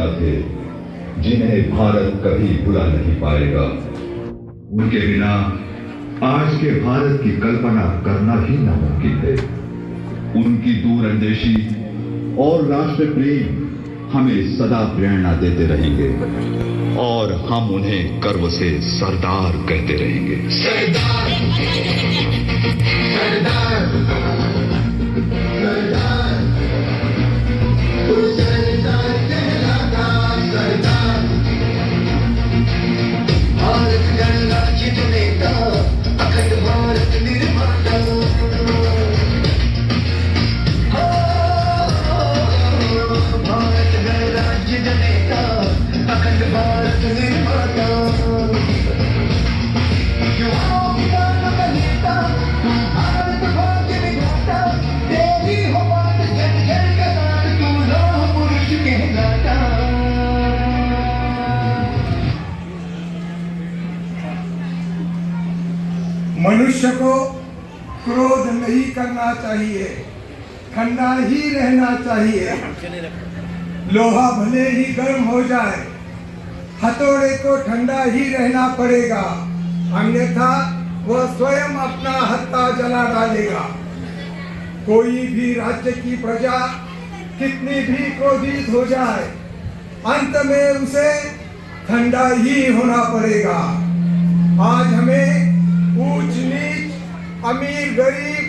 पिता थे जिन्हें भारत कभी भुला नहीं पाएगा। उनके बिना आज के भारत की कल्पना करना ही नामुमकिन है। उनकी दूरंदेशी और राष्ट्र प्रेम हमें सदा प्रेरणा देते रहेंगे और हम उन्हें गर्व से सरदार कहते रहेंगे। सरदार, सरदार, सरदार, तू सरदार कहलाता सरदार। भारत गणराज्य नेता, अखंड भारत निर्माता। भारत गणराज्य नेता, अखंड भारत निर्माता। भारत भाग्य विधाता, तेरी हो बात जन जन का, तू लौह पुरुष कहलाता। मनुष्य को क्रोध नहीं करना चाहिए, ठंडा ही रहना चाहिए। लोहा भले ही गर्म हो जाए, हथौड़े को ठंडा ही रहना पड़ेगा, अन्यथा वह स्वयं अपना हत्था जला डालेगा। कोई भी राज्य की प्रजा कितनी भी क्रोधित हो जाए, अंत में उसे ठंडा ही होना पड़ेगा। आज हमें ऊंच नीच, अमीर गरीब,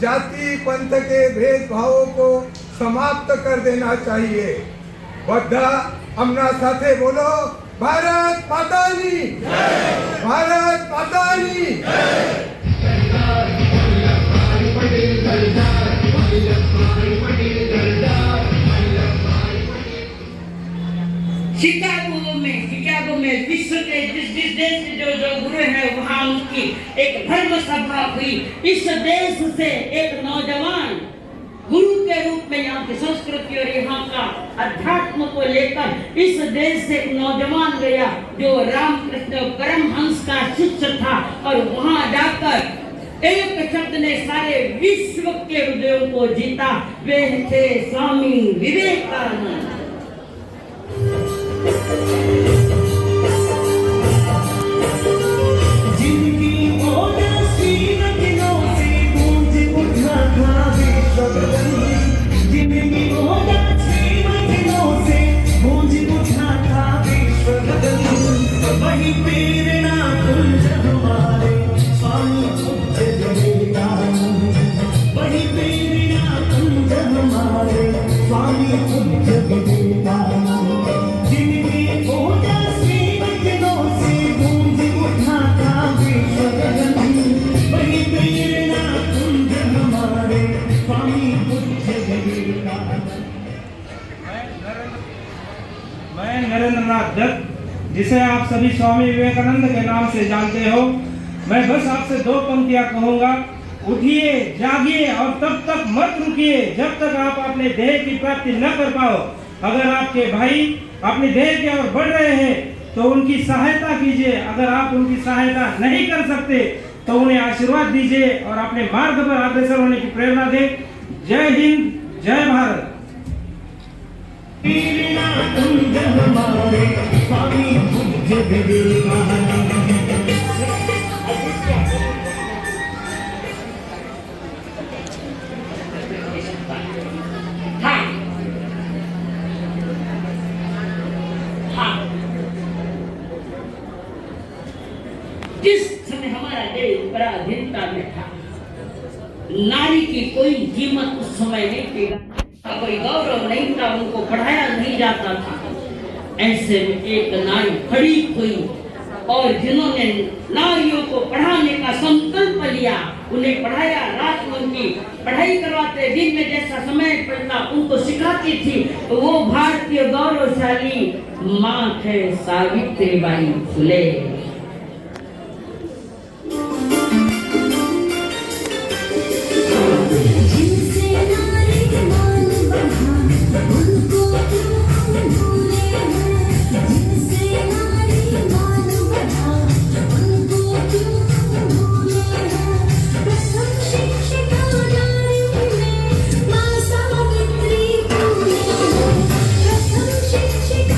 जाति पंथ के भेदभावों को समाप्त कर देना चाहिए। बद्धा हमना साथे बोलो, भारत माता की जय, भारत माता की जय। शिकागो में विश्व के जिस देश के जो गुरु हैं वहाँ उनकी एक धर्म सभा हुई। इस देश से एक नौजवान गुरु के रूप में यहाँ की संस्कृति और यहाँ का अध्यात्म को लेकर इस देश से एक नौजवान गया जो रामकृष्ण परमहंस का शिष्य था और वहाँ जाकर एक शब्द ने सारे विश्व के हृदयों को जीता। वे थे स्वामी विवेकानंद। जिसे आप सभी स्वामी विवेकानंद के नाम से जानते हो, मैं बस आपसे दो पंक्तियां कहूंगा। उठिए, जागिए और तब तक मत रुकिए जब तक आप अपने ध्येय की प्राप्ति न कर पाओ। अगर आपके भाई अपने ध्येय की ओर बढ़ रहे हैं तो उनकी सहायता कीजिए। अगर आप उनकी सहायता नहीं कर सकते तो उन्हें आशीर्वाद दीजिए और अपने मार्ग पर अग्रसर होने की प्रेरणा दें। जय हिंद, जय भारत। जिस समय हमारा देश पराधीनता में था, नारी की कोई कीमत उस समय नहीं थी, कोई गौरव नहीं था, उनको पढ़ाया नहीं जाता था। ऐसे में एक नारी खड़ी हुई और जिन्होंने नारियों को पढ़ाने का संकल्प लिया, उन्हें पढ़ाया। रात में उनकी पढ़ाई करवाते, दिन में जैसा समय पड़ता उनको सिखाती थी। वो भारतीय गौरवशाली माँ थे सावित्रीबाई फुले। शिक्षिका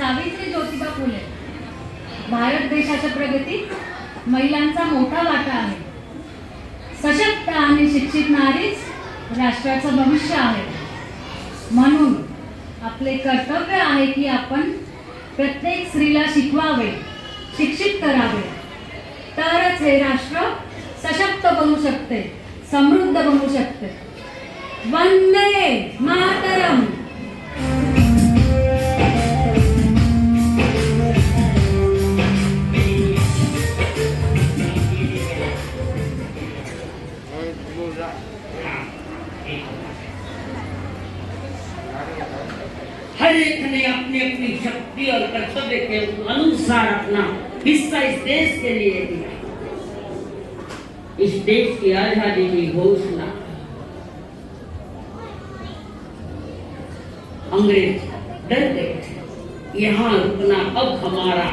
सावित्री ज्योतिबा फुले. भारत देशाच्या प्रगतीत महिलांचा मोठा वाटा आहे. सशक्त आणि शिक्षित नारीच राष्ट्राचं भविष्य आहे. म्हणून आपले कर्तव्य आहे की आपण प्रत्येक स्त्रीला शिकवावे, शिक्षित करावे. तरच हे राष्ट्र सशक्त बनू शकते, समृद्ध बनू शकते. वंदे मातरम. हर एक ने अपनी अपनी शक्ति और कर्तव्य के अनुसार अपना हिस्सा इस देश के लिए दिया. इस देश की आजादी की घोषणा अंग्रेज डर गए थे. यहाँ रुकना अब हमारा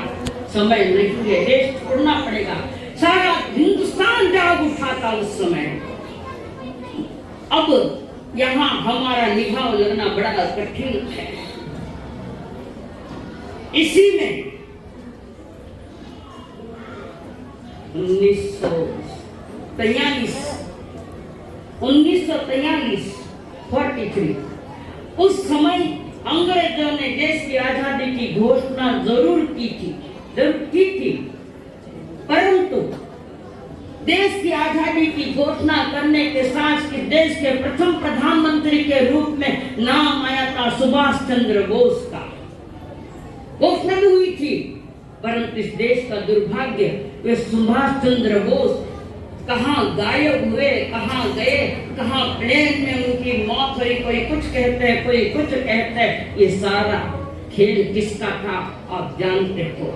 समय नहीं है, देश छोड़ना पड़ेगा. सारा हिंदुस्तान जाग उठा था उस समय. अब यहाँ हमारा निभाव लगना बड़ा कठिन है. इसी में 1943 उस समय अंग्रेजों ने देश की आजादी की घोषणा जरूर की थी, परंतु देश की आजादी की घोषणा करने के साथ कि देश के प्रथम प्रधानमंत्री के रूप में नाम आया था सुभाष चंद्र बोस का. घोषणा भी हुई थी, परंतु इस देश का दुर्भाग्य वे सुभाष चंद्र बोस कहाँ गायब हुए, कहाँ गए, कहाँ प्लेन में उनकी मौत हुई. कोई कुछ कहते हैं, कोई कुछ कहते हैं. ये सारा खेल किसका था आप जानते हो,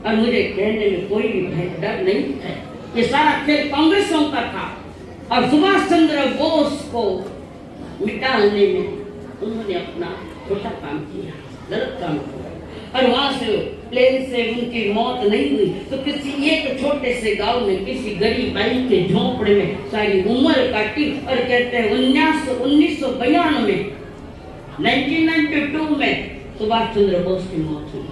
और मुझे कहने में कोई भी डर नहीं है. ये सारा खेल कांग्रेसों का था, और सुभाष चंद्र बोस को मिटाने में उन्होंने अपना छोटा काम किया, गलत काम किया. और वहां से प्लेन से उनकी मौत नहीं हुई तो किसी एक छोटे से गांव में किसी गरीब बाई के झोंपड़े में सारी उम्र काटी. और कहते हैं 1992 1992 में सुभाष चंद्र बोस की मौत हुई.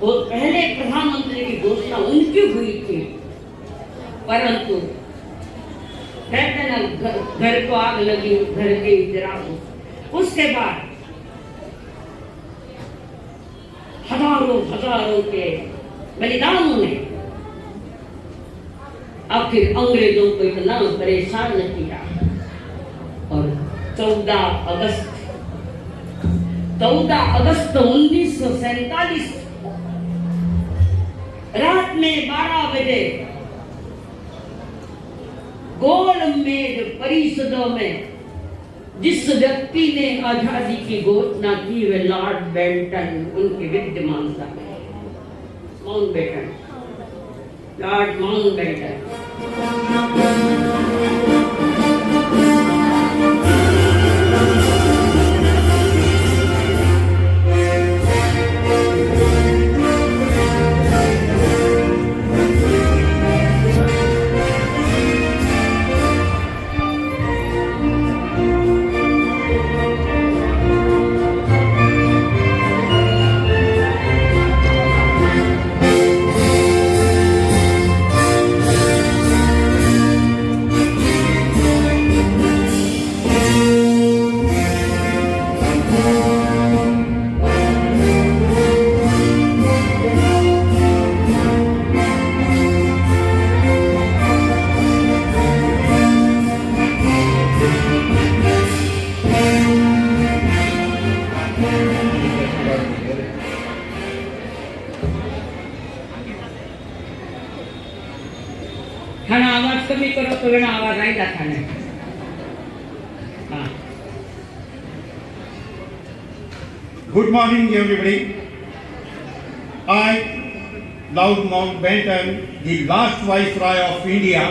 वो पहले प्रधानमंत्री की घोषणा उनकी हुई थी, परंतु कहते ना घर को आग लगी, घर के इजरा. उसके बाद हजारों के बलिदानों ने आखिर अंग्रेजों को इतना परेशान किया. और 14 अगस्त 1947 रात में 12 बजे गोलमेज परिषदों में जिस व्यक्ति ने आजादी की घोषणा की वे लॉर्ड बेंटन, उनके विद्यमानता माउंटबेटन, लॉर्ड माउंटबेटन. खाना आवाज कमी करो तो वेना आवाज आई जाता है. Good morning, everybody. I, Lord Mountbatten, the last Viceroy of India,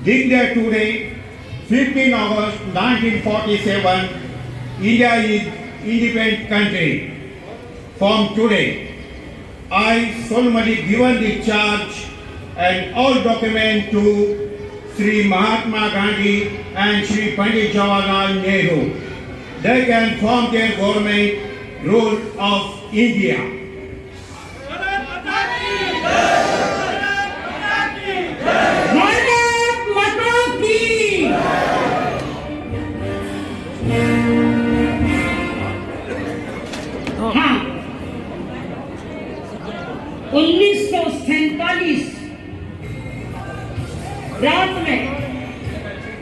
declare today, 15 August 1947, India is independent country. From today, I solemnly given the charge and all documents to Sri Mahatma Gandhi and Sri Pandit Jawaharlal Nehru. They can form their government rule of of India. Bharat माता की। हाँ, 1947 रात में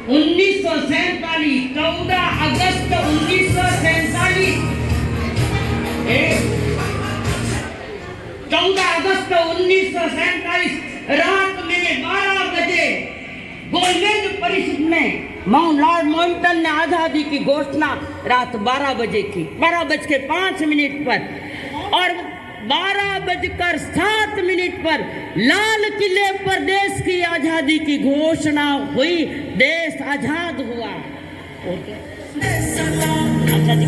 1947 14 अगस्त 1947 14 अगस्त 1947 रात में 12 बजे गोलमेज परिषद में लॉर्ड माउंटन ने आजादी की घोषणा रात 12 बजे की, 12:05 पर, और 12:07 पर लाल किले पर देश की आजादी की घोषणा हुई, देश आजाद हुआ। आजादी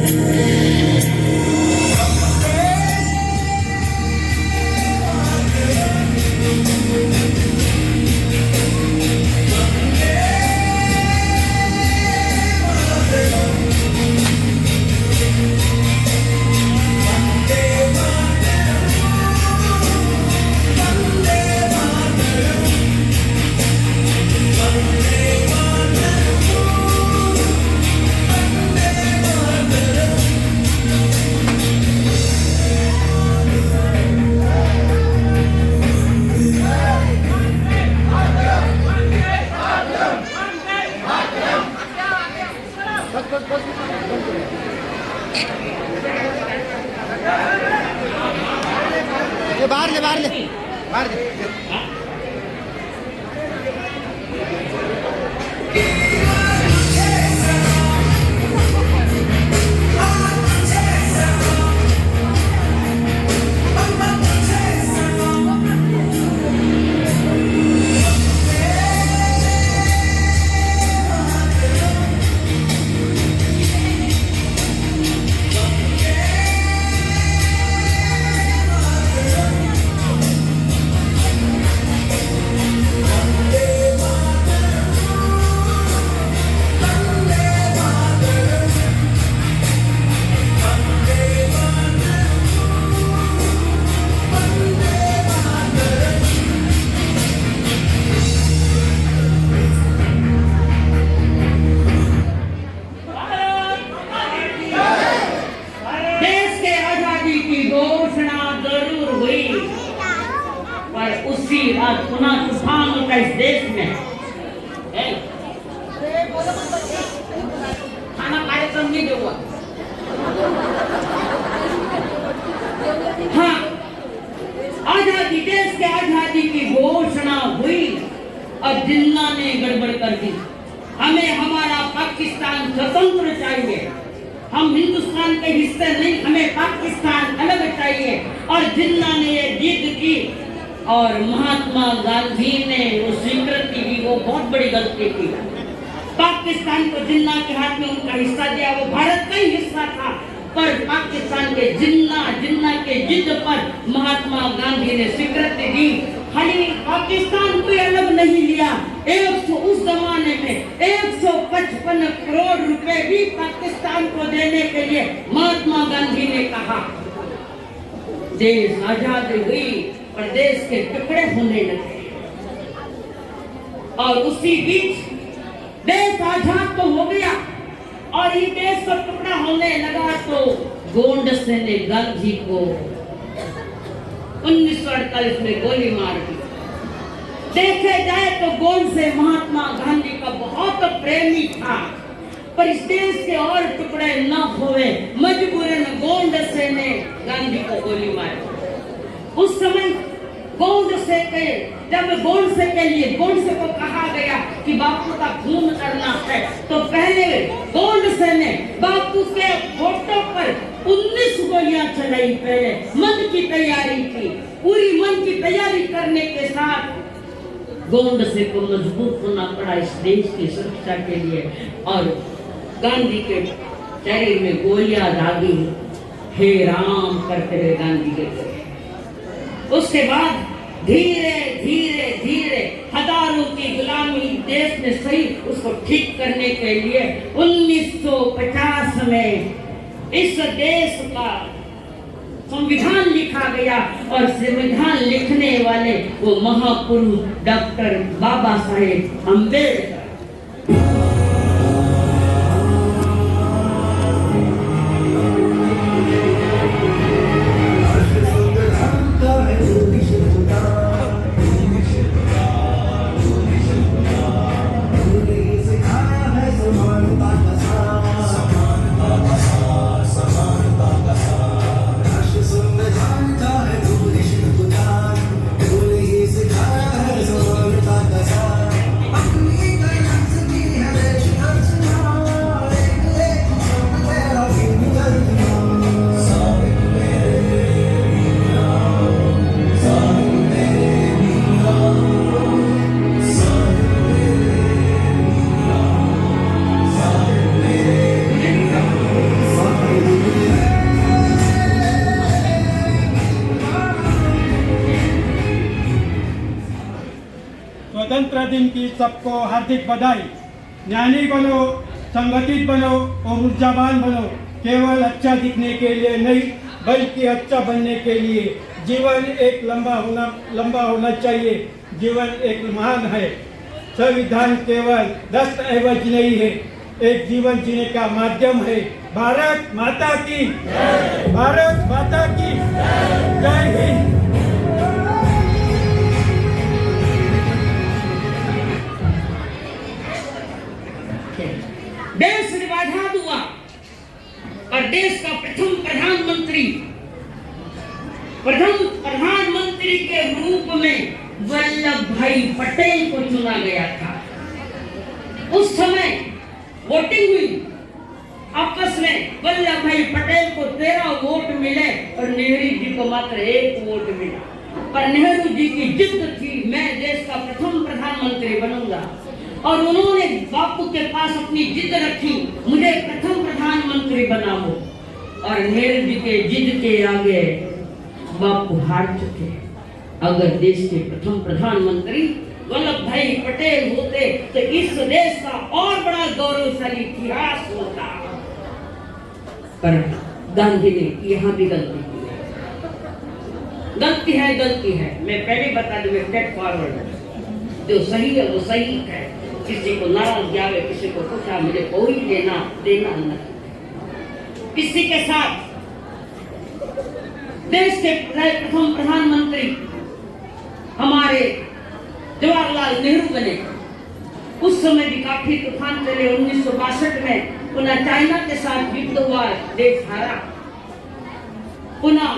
बाहर ले उसी रात पुनः तूफान उठा इस देश में। खाना कार्यक्रम नहीं हुआ। हाँ, आजादी, देश के आजादी की घोषणा हुई और जिन्ना ने गड़बड़ कर दी। हमें हमारा पाकिस्तान स्वतंत्र चाहिए, हम हिंदुस्तान के हिस्से नहीं, हमें पाकिस्तान अलग चाहिए। और जिन्ना ने ये जिद की और महात्मा गांधी ने वो स्वीकृति दी, वो बहुत बड़ी गलती की। पाकिस्तान को जिन्ना के हाथ में उनका हिस्सा दिया, वो भारत का ही हिस्सा था, पर पाकिस्तान के जिन्ना के जिद पर महात्मा गांधी ने स्वीकृति दी। खाली पाकिस्तान को अलग नहीं लिया, उस जमाने में 155 करोड़ रुपए भी पाकिस्तान को देने के लिए महात्मा गांधी ने कहा। देश आजाद हुई और देश के टुकड़े होने लगे, और उसी बीच देश आजाद तो हो गया और ये देश का टुकड़ा होने लगा तो गोंडसे ने गांधी को 1948 में गोली मार दी। देखे जाए तो गोंडसे महात्मा गांधी का बहुत प्रेमी था, पर इस देश के और टुकड़े न हुए, मजबूरन गोंडसे ने गांधी को गोली मारी। उस समय गोंडसे के लिए गोंडसे को कहा गया कि बापू का खून करना है, तो पहले गोंडसे ने बापू के फोटो पर 19 गोलियां चलाई। पहले मन की तैयारी की, पूरी मन की तैयारी करने के साथ गोंडसे को मजबूत होना पड़ा इस देश की सुरक्षा के लिए, और गांधी के शरीर में गोलियां दागी, हे राम करते हुए गांधी के। उसके बाद धीरे धीरे धीरे हजारों की गुलामी देश ने सही उसको ठीक करने के लिए 1950 में इस देश का संविधान लिखा गया और संविधान लिखने वाले वो महापुरुष डॉक्टर बाबा साहेब अम्बेडकर। स्वतंत्र दिन की सबको हार्दिक बधाई। ज्ञानी बनो, संगठित बनो और ऊर्जावान बनो, केवल अच्छा दिखने के लिए नहीं बल्कि अच्छा बनने के लिए। जीवन एक लंबा होना चाहिए। जीवन एक महान है। संविधान केवल दस्तावेज नहीं है, एक जीवन जीने का माध्यम है। भारत माता की जय। भारत माता की जय हिंद। देश आजाद हुआ और देश का प्रथम प्रधानमंत्री के रूप में वल्लभ भाई पटेल को चुना गया था। उस समय वोटिंग हुई, आपस में वल्लभ भाई पटेल को 13 वोट मिले और नेहरू जी को मात्र 1 वोट मिला। पर नेहरू जी की जिद थी, मैं देश का प्रथम प्रधानमंत्री बनूंगा और उन्होंने बापू के पास अपनी जिद रखी, मुझे प्रथम प्रधानमंत्री बनाओ। और नेहरू जी के जिद के आगे बापू हार चुके। अगर देश के प्रथम प्रधानमंत्री वल्लभ भाई पटेल होते तो इस देश का और बड़ा गौरवशाली इतिहास होता। पर गांधी ने यहाँ भी गलती की। गलती है। मैं पहले बता दूं, स्ट्रेट फॉरवर्ड, जो सही है वो सही है। किसी को नाराज जावे, किसी को पूछा, मुझे कोई देना नहीं। किसी के साथ देश के प्रथम प्रधानमंत्री हमारे जवाहरलाल नेहरू बने। उस समय भी काफी तूफान चले। 1962 में पुनः चाइना के साथ युद्ध हुआ, देश हारा। पुनः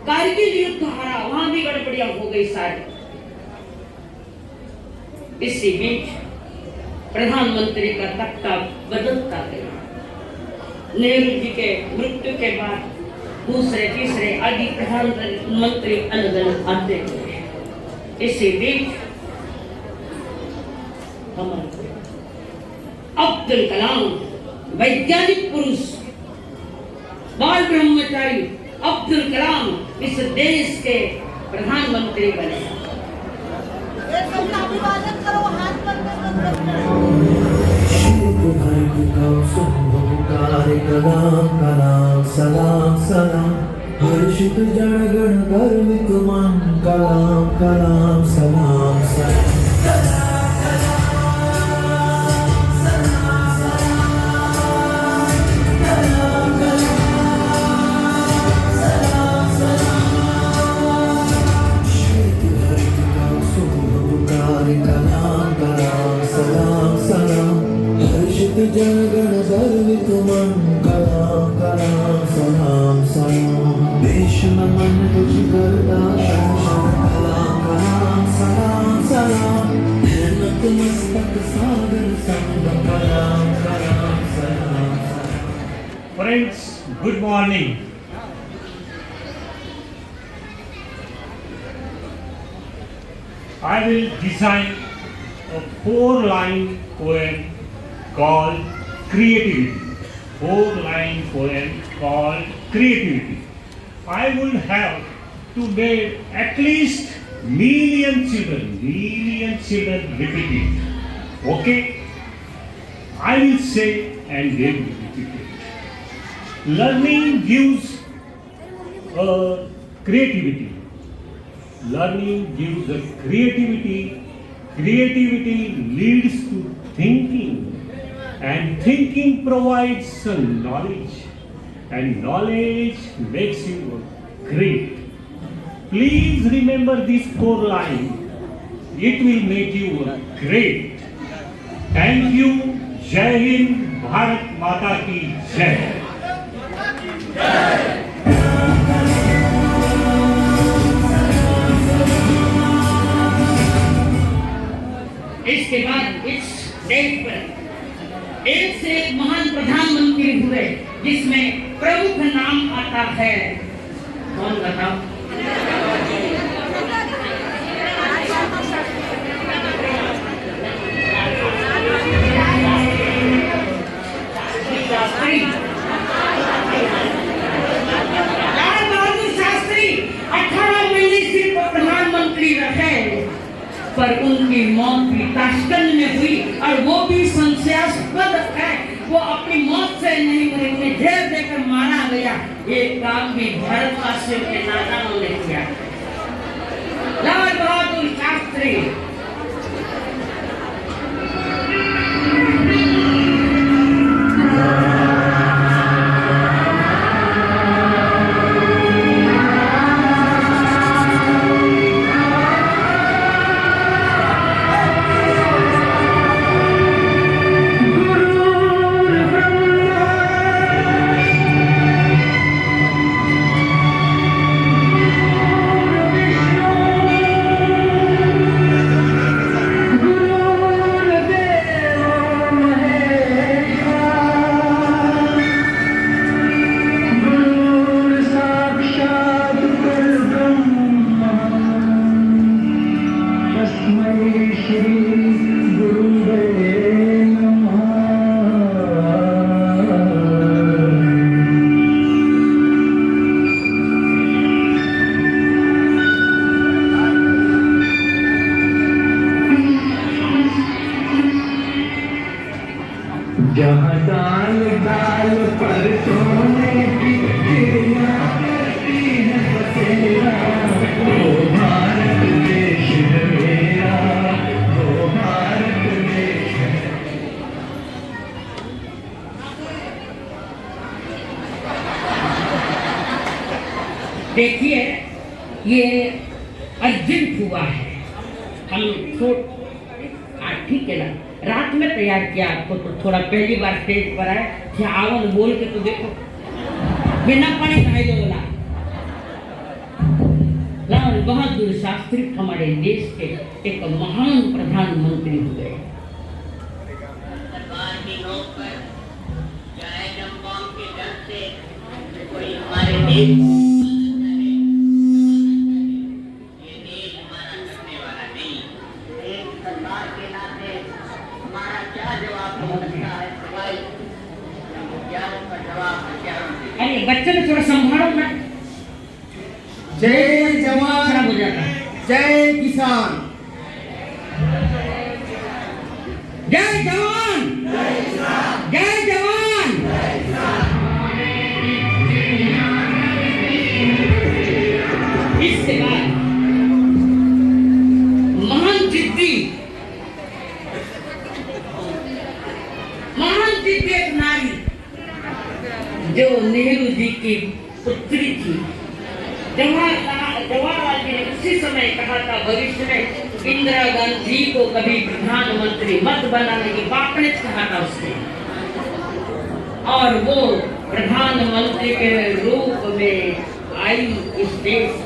कारगिल युद्ध हारा, वहां भी गड़बड़ियां हो गई सारी। इसी बीच प्रधानमंत्री का तख्ता बदलता गया। नेहरू जी के मृत्यु के बाद दूसरे तीसरे आदि प्रधानमंत्री अलग अलग आते गए। इसी बीच हमारे अब्दुल कलाम, वैज्ञानिक पुरुष, बाल ब्रह्मचारी अब्दुल कलाम इस देश के प्रधानमंत्री बने। अभिवादन करो, हाथ पर कलाम सलाम सलाम हर्षित जनगण गर्वित मन कलाम कलाम सलाम सलाम। जनगण गर्वित मन कलाम कलाम सलाम सलाम। देश में मन तुझ करता कलाम कलाम सलाम सलाम। नतमस्तक सागर संग कलाम कलाम सलाम। Friends, good morning. I will design a 4-line poem called Creativity. 4-line poem called Creativity. I would have to make at least million children repeat it. Okay? I will say and they will repeat it. Learning gives creativity. Learning gives us creativity. Creativity leads to thinking. And thinking provides knowledge. And knowledge makes you great. Please remember this 4 lines. It will make you great. Thank you. जय हिंद. भारत माता की जय. इसके बाद इस देश पर एक से एक महान प्रधानमंत्री हुए जिसमें प्रमुख नाम आता है, कौन बताओ? शास्त्री, लाल बहादुर शास्त्री 18 महीने सिर्फ प्रधानमंत्री रहे, पर उनकी मौत भी ताशकंद में हुई और वो भी संशयास्पद है। वो अपनी मौत से नहीं मरे, उन्हें जेल देकर मारा गया। ये काम भी भारतवासियों के नादानों ने किया। लाल बहादुर शास्त्री जहाँ डाल डाल पर सोने की चिड़िया करती है बसेरा, वो भारत देश है मेरा, वो भारत देश है। देखिए, ये अर्जेंट हुआ है। हम ठीक है ना, रात में तैयार किया आपको, तो थोड़ा पहली बार स्टेज पर आए, आवन बोल के तो देखो, बिना पानी खाए जो बोला। लाल बहादुर शास्त्री हमारे देश के एक महान प्रधानमंत्री हुए। सरकार की नोक पर चाहे जम्बाम के डर से कोई हमारे देश अरे बच्चे को थोड़ा संभालो ना। जय जवान, खराब हो जाता है। जय किसान। जय जवान, जय जवान। इसके बाद महान जिद्दी एक नारी जो नेहरू जी की पुत्री थी। जवाहरलाल जी ने उसी समय कहा था, भविष्य में इंदिरा गांधी को कभी प्रधानमंत्री मत बनाने की बात ने कहा था उसने, और वो प्रधानमंत्री के रूप में आई इस देश।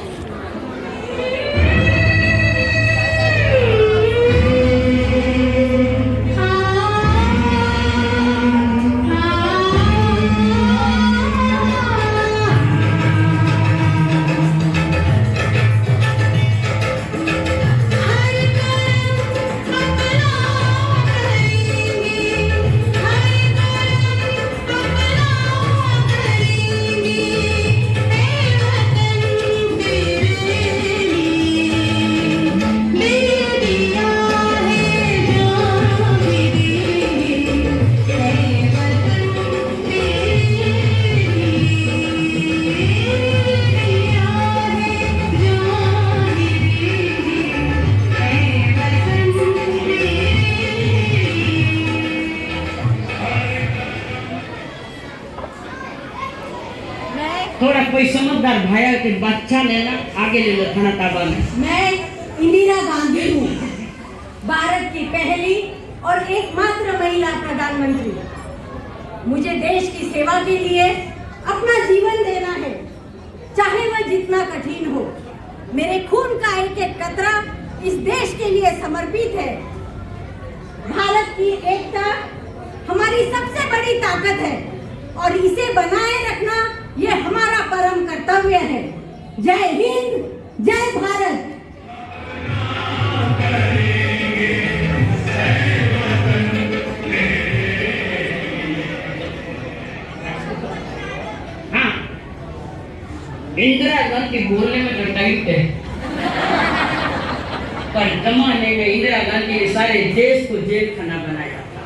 थोड़ा कोई समझदार भाया के बच्चा ने ना आगे ले लो खाना ताबा में। मैं इंदिरा गांधी हूँ, भारत की पहली और एकमात्र महिला प्रधानमंत्री। मुझे देश की सेवा के लिए अपना जीवन देना है, चाहे वह जितना कठिन हो। मेरे खून का एक एक कतरा इस देश के लिए समर्पित है। भारत की एकता हमारी सबसे बड़ी ताकत है और इसे बनाए रखना ये हमारा परम कर्तव्य है। जय हिंद, जय भारत। हाँ, इंदिरा गांधी बोलने में तो टाइट है, पर जमाने में इंदिरा गांधी ने सारे देश को जेल खाना बनाया था।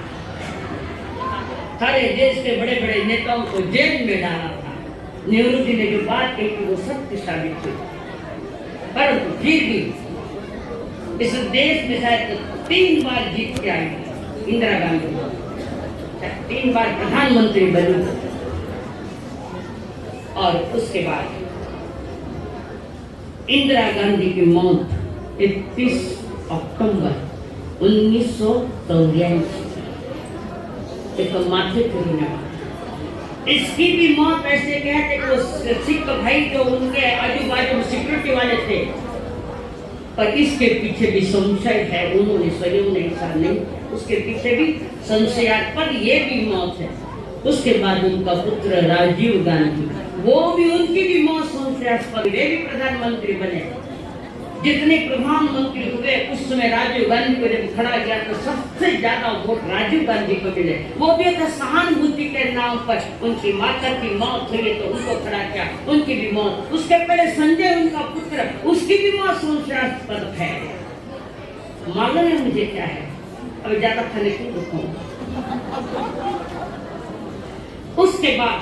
सारे देश के बड़े बड़े नेताओं को जेल में डाला था। नेहरू जी ने जो बात कही थी वो सत्य साबित हुई। पर फिर भी इस देश में शायद 3 बार जीत के आई इंदिरा गांधी, 3 बार प्रधानमंत्री बनी। और उसके बाद इंदिरा गांधी की मौत 31 अक्टूबर 1983 एक माथे फिरने वाला। इसकी भी मौत ऐसे कहते कि वो सिख भाई जो उनके आजू बाजू में सिक्योरिटी वाले थे, पर इसके पीछे भी संशय है। उन्होंने स्वयं ने ऐसा नहीं, उसके पीछे भी संशयास्पद ये भी मौत है। उसके बाद उनका पुत्र राजीव गांधी, वो भी उनकी भी मौत संशयास्पद, वे भी प्रधानमंत्री बने। जितने प्रधानमंत्री हुए उस समय राजीव गांधी को जब खड़ा किया तो सबसे ज्यादा वोट राजीव गांधी को मिले। वो भी एक सहानुभूति के नाम पर उनकी माता की मौत हुई तो उनको खड़ा किया, उनकी भी मौत। उसके पहले संजय उनका पुत्र, उसकी भी मौत संशयास्पद है। मालूम है मुझे क्या है, अब ज्यादा खाने क्यों रुकूं। उसके बाद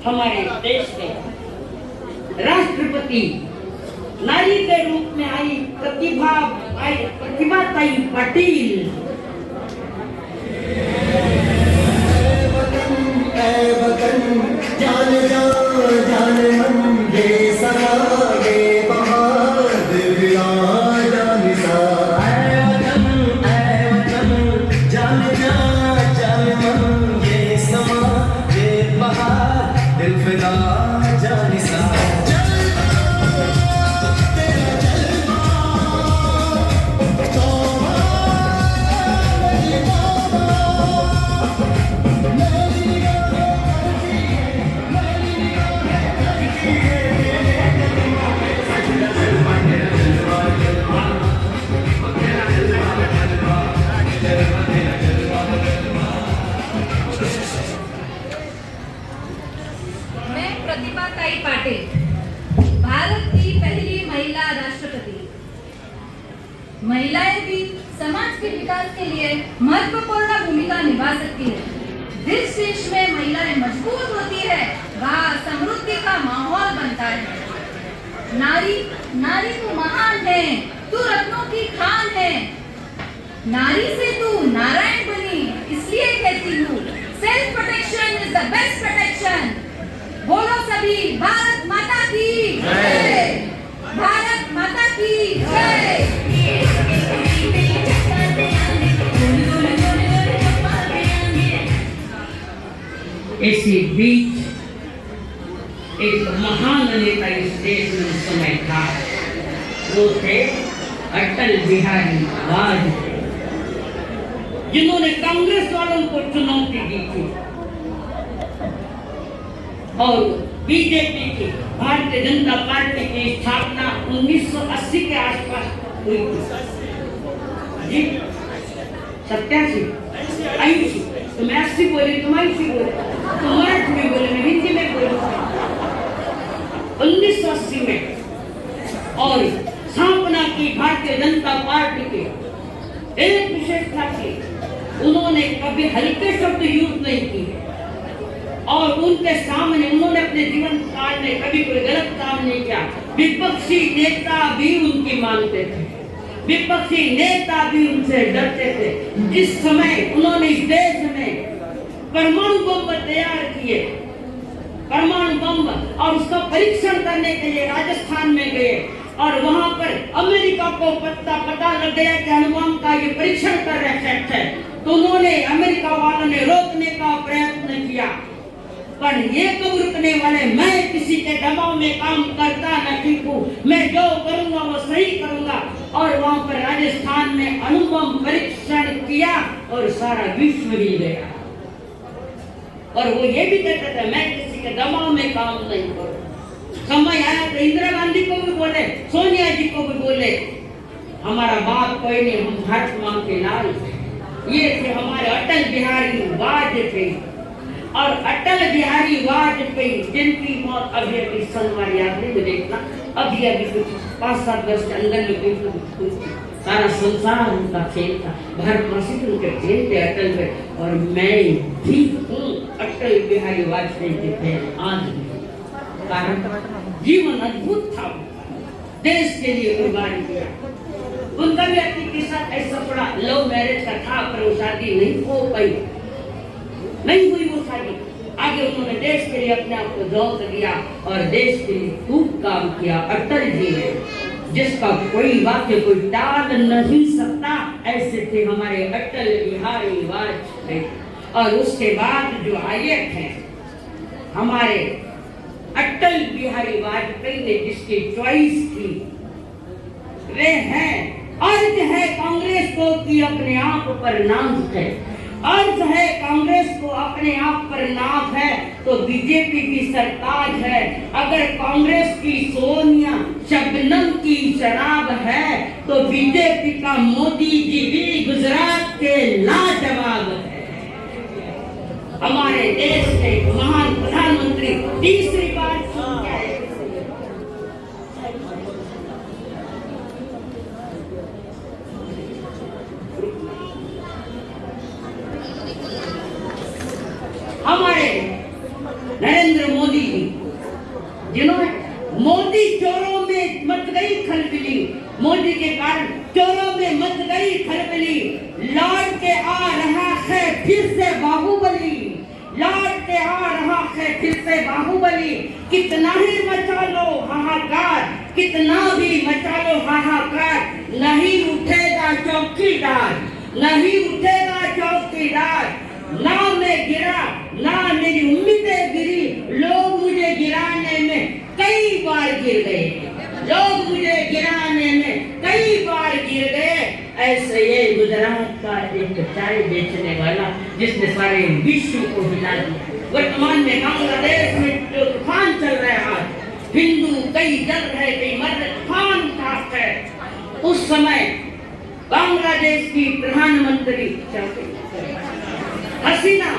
हमारे देश में राष्ट्रपति नारी के रूप में आई प्रतिभाताई पाटिल। जान जान मन ये समा ये बहार दिव्या जान सा जान जान मन ये समा ये बहार दिल फिदा जान सा। प्रतिभाताई पाटिल, भारत की पहली महिला राष्ट्रपति। महिलाएं भी समाज के विकास के लिए महत्वपूर्ण भूमिका निभा सकती है। जिस देश में महिलाएं मजबूत होती है वहाँ समृद्धि का माहौल बनता है। नारी नारी तू महान है, तू रत्नों की खान है। नारी से तू नारायण बनी, इसलिए कहती हूँ self protection is the best protection. बोलो सभी, भारत माता की जय, भारत माता की जय। इसी बीच एक महान नेता इस देश में उस समय था, वो थे अटल बिहारी वाजपेयी, जिन्होंने कांग्रेस वालों को चुनौती दी थी और बीजेपी की भारतीय जनता पार्टी की स्थापना 1980 के आसपास हुई थी। जी 87 80, तो मैं 80 बोली, तुम 80 बोले, तुम मराठी में बोले, मैं हिंदी में बोली। 1980 में और स्थापना की भारतीय जनता पार्टी के एक विशेषता थी, उन्होंने कभी हल्के शब्द यूज नहीं किए और उनके सामने उन्होंने अपने जीवन काल में कभी कोई गलत काम नहीं किया। विपक्षी नेता भी उनकी मानते थे, विपक्षी नेता भी उनसे डरते थे। जिस समय उन्होंने इस देश में परमाणु बम तैयार किए परमाणु बम और उसका परीक्षण करने के लिए राजस्थान में गए और वहां पर अमेरिका को पता लग गया कि अणुबम का ये परीक्षण कर रहे थे, तो उन्होंने अमेरिका वालों ने रोकने का प्रयत्न किया, पर ये कब रुकने वाले, मैं किसी के दबाव में काम करता नहीं हूँ, मैं जो करूंगा वो सही करूंगा। और वहां पर राजस्थान में अणुबम परीक्षण किया और सारा विश्व हिल गया। और वो ये भी कहते थे मैं किसी के दबाव में काम नहीं करूं। समय आया तो इंदिरा गांधी को भी बोले, सोनिया जी को भी बोले, हमारा बाप कोई नहीं, हम भारत मां के लाल थे। ये थे हमारे अटल बिहारी वाजपेयी। और अटल बिहारी वाजपेयी जिनकी मौत अभी अभी सोमवार याद नहीं देखना, अभी अभी कुछ 5-7 वर्ष के अंदर में हुई। सारा संसार उनका खेल था, भारतवासी तो उनके खेल थे अटल में। और मैं भी हूँ अटल बिहारी वाजपेयी के फैन आज भी। कारण जीवन अद्भुत था, देश के लिए कुर्बानी किया। उनका भी अपने के साथ ऐसा बड़ा लव मैरिज का था, पर वो शादी नहीं हो पाई, नहीं हुई वो शादी। आगे उन्होंने देश के लिए अपने आप को झोंक दिया और देश के लिए खूब काम किया। अटल जी ने, जिसका कोई वाक्य कोई टाल नहीं सकता, ऐसे थे हमारे अटल बिहारी वाजपेयी। और उसके बाद जो आए थे हमारे अटल बिहारी वाजपेयी ने जिसकी चॉइस की, वे हैं, अर्थ है कांग्रेस को कि अपने आप पर नाज है, अर्थ है कांग्रेस को अपने आप पर नाज है तो बीजेपी की सरकार है। अगर कांग्रेस की सोनिया शबनम की शराब है तो बीजेपी का मोदी जी भी गुजरात के लाजवाब है। हमारे देश के महान प्रधानमंत्री तीसरी बार चुन के आए। हमारे नरेंद्र मोदी जी, जिन्होंने मोदी चोरों में मच गई खलबली, मोदी के कारण चोरों में मच गई खलबली, लौट के आ रहा है फिर से बाहुबली, लौट के आ रहा है फिर से बाहुबली। कितना ही मचा लो हाहाकार, कितना भी मचा लो हाहाकार, नहीं उठेगा चौकीदार, नहीं उठेगा चौकीदार। ना मैं गिरा, ना मेरी उम्मीदें गिरी, लोग मुझे गिराने में कई बार गिर गए, लोग मुझे गिराने में कई बार गिर गए। ऐसे ये गुजरात का एक चाय बेचने वाला जिसने सारे विश्व को हिला दिया। वर्तमान में बांग्लादेश में जो तूफान चल रहा है, हिंदू कई जल रहे, कई मर रहे, तूफान था है। उस समय बांग्लादेश की प्रधानमंत्री हसीना,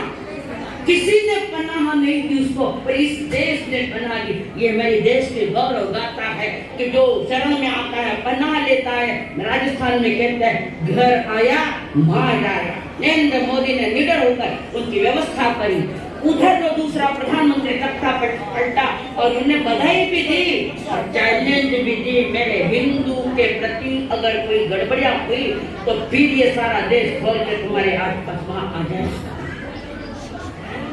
किसी ने पनाह नहीं दी उसको, पर इस देश ने पनाह दी। ये मेरे देश के गौरव गाथा है कि जो शरण में आता है पनाह लेता है। राजस्थान में कहते हैं घर आया मार आया। नरेंद्र मोदी ने निडर होकर उनकी व्यवस्था करी। उधर जो दूसरा प्रधानमंत्री तख्ता पलटा और उन्हें बधाई भी दी और चैलेंज भी दी, मेरे हिंदू के प्रति अगर कोई गड़बड़ियां हुई तो फिर ये सारा देश खोल के तुम्हारे आसपास वहां आ जाए।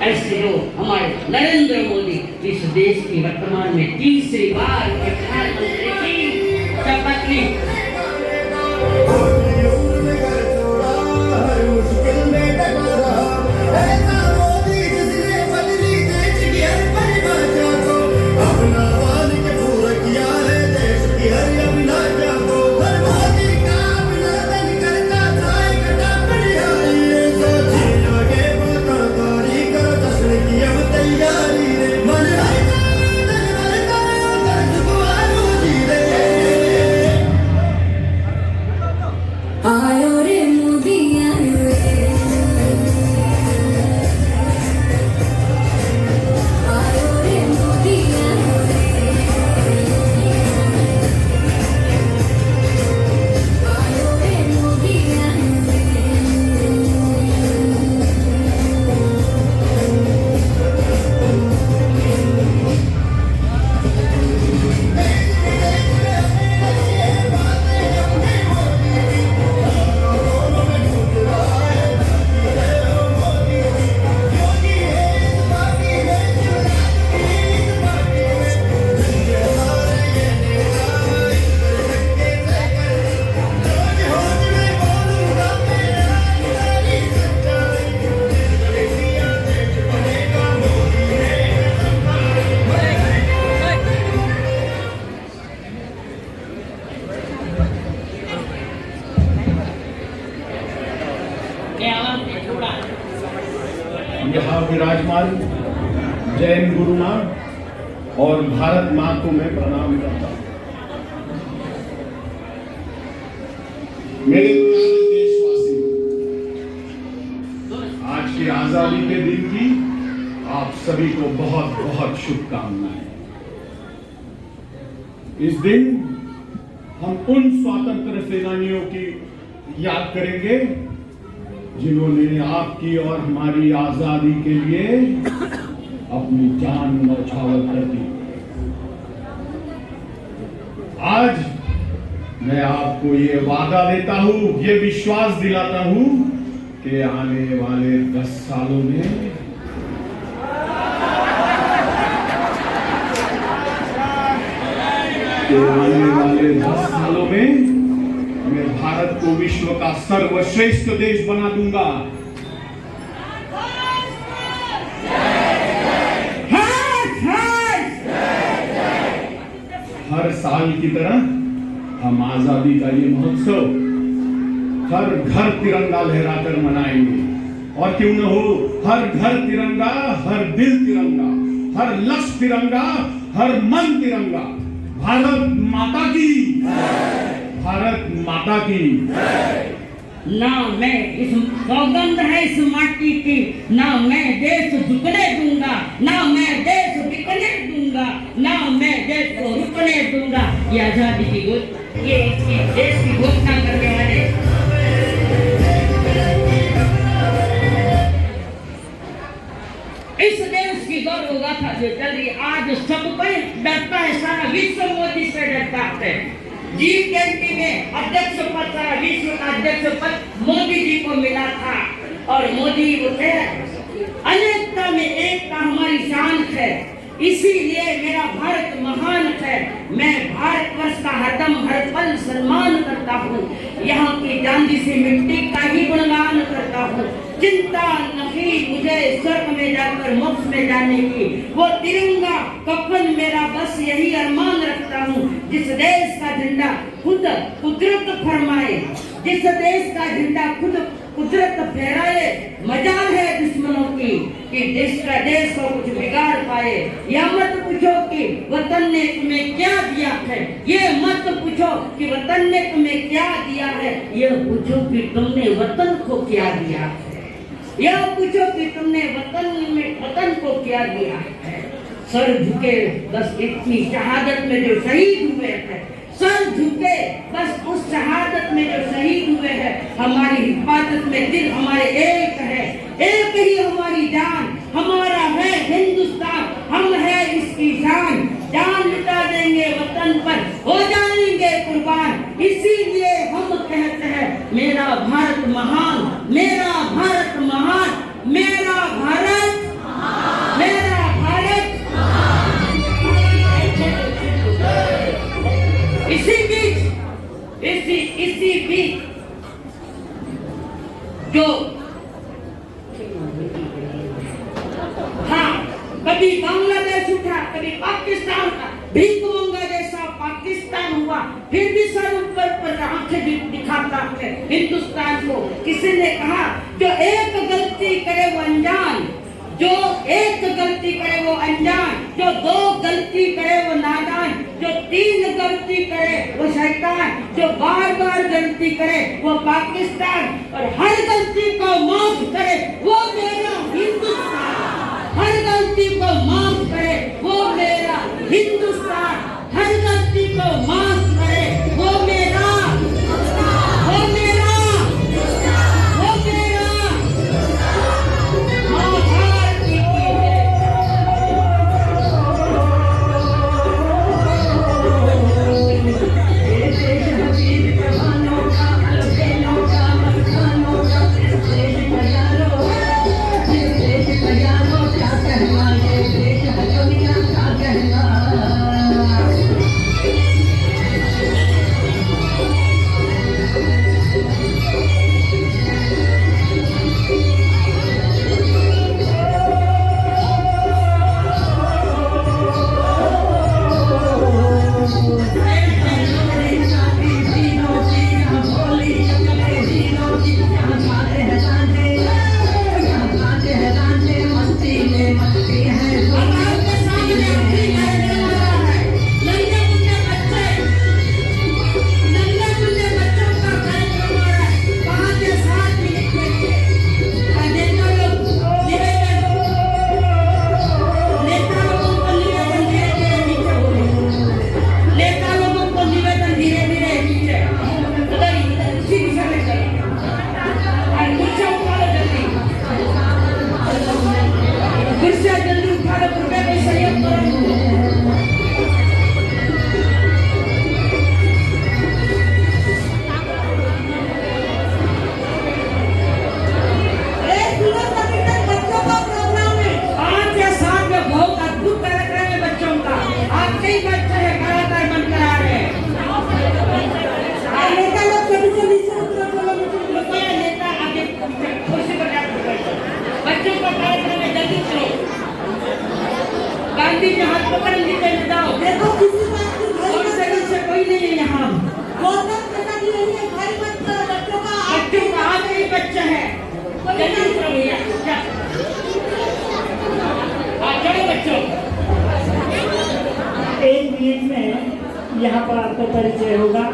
ऐसे लोग हमारे नरेंद्र मोदी इस देश की वर्तमान में तीसरी बार प्रधानमंत्री की शपथ ली। आयो रे मोदी आयो रे, विराजमान जैन गुरुमां और भारत मां को मैं प्रणाम करता हूं। मेरे प्यारे देशवासी, आज की आजादी के दिन की आप सभी को बहुत बहुत शुभकामनाएं। इस दिन हम उन स्वतंत्र सेनानियों की याद करेंगे जिन्होंने आपकी और हमारी आजादी के लिए अपनी जान न्यौछावर कर दी। आज मैं आपको ये वादा देता हूं, ये विश्वास दिलाता हूं कि आने वाले 10 सालों में मैं भारत को विश्व का सर्वश्रेष्ठ देश बना दूंगा। हर साल की तरह हम आजादी का ये महोत्सव हर घर तिरंगा लहराकर मनाएंगे। और क्यों न हो, हर घर तिरंगा, हर दिल तिरंगा, हर लक्ष्य तिरंगा, हर मन तिरंगा। भारत माता की, भारत माता की। ना मैं इस सौगंध है इस माटी की, ना मैं देश झुकने दूंगा, ना मैं देश बिकने दूंगा, ना मैं देश को रुकने दूंगा। ये आजादी की ये देश की घोषणा करने वाले इस देश की गौरव गाथा जो चल रही, आज सब कोई डरता है, सारा विश्व मोदी से डरता है। G20 में अध्यक्ष पद, सारा विश्व का अध्यक्ष पद मोदी जी को मिला था। और मोदी बोले अनेकता में एकता हमारी शान है, इसीलिए मेरा भारत महान है। मैं भारतवर्ष का हरदम हर पल सम्मान करता हूँ, यहाँ की चांदी सी मिट्टी का ही गुणगान करता हूँ। चिंता नहीं मुझे स्वर्ग में जाकर मोक्ष में जाने की, वो तिरंगा कफन मेरा बस यही अरमान रखता हूँ। जिस देश का झंडा खुद कुदरत फरमाए, जिस देश का झंडा खुद कुदरत फहराए, मजाल है दुश्मनों की कि देश को कुछ बिगाड़ पाए। यह मत पूछो कि वतन ने तुम्हें क्या दिया है, ये मत पूछो कि वतन ने तुम्हें क्या दिया है, यह पूछो कि तुमने वतन को क्या दिया है। यह पूछो कि तुमने वतन को क्या दिया है। सर झुके बस इतनी शहादत में जो शहीद हुए हैं, सर झुके बस उस शहादत में जो शहीद हुए हैं। हमारी हिफाजत में दिल हमारे एक है, एक ही हमारी जान, हमारा है हिंदुस्तान, हम है इसकी शान। जान लुटा देंगे वतन पर, हो जाएंगे कुर्बान। इसीलिए हम कहते हैं मेरा भारत महान, मेरा भारत महान, मेरा भारत, मेरा भारत। इसी बीच जो हाँ, कभी बांग्लादेश उठा, कभी पाकिस्तान का भीख मंगा जैसा पाकिस्तान हुआ, फिर भी सर ऊपर पर आंखें दिखाता है हिंदुस्तान को। किसी ने कहा जो एक गलती करे वो अनजान, जो एक गलती करे वो अनजान, जो 2 गलती करे वो नादान, जो 3 गलती करे वो शैतान, जो बार-बार गलती करे वो पाकिस्तान, और हर गलती को माफ करे वो मेरा हिंदुस्तान। हर गलती को माफ करे वो मेरा हिंदुस्तान, हर गलती को माफ करे वो मेरा, वो मेरा, वो मेरा। गुस्सा जल्दी उठा लो, रुपए में सहयोग करो। बच्चों का प्रोग्राम है 5 या 7 में बहुत अद्भुत कार्यक्रम है बच्चों का। आपके ही बच्चे हैं, कलाकार बनकर आ रहे हैं। नेता लोग कभी से कृपया नेता आगे कुर्सी पर जाकर बैठो। बच्चों का कार्यक्रम है, जल्दी करो। गांधी जी हाथ पकड़ लीजिए, जाओ। देखो किसी बात की और जगह से कोई नहीं है यहाँ। गौतम नेता की नहीं है, भाई मत करो बच्चों का आपके ही बच्चे हैं, जल्दी करो भैया। चलो बच्चों, 1 मिनट में यहाँ पर आपका परिचय होगा।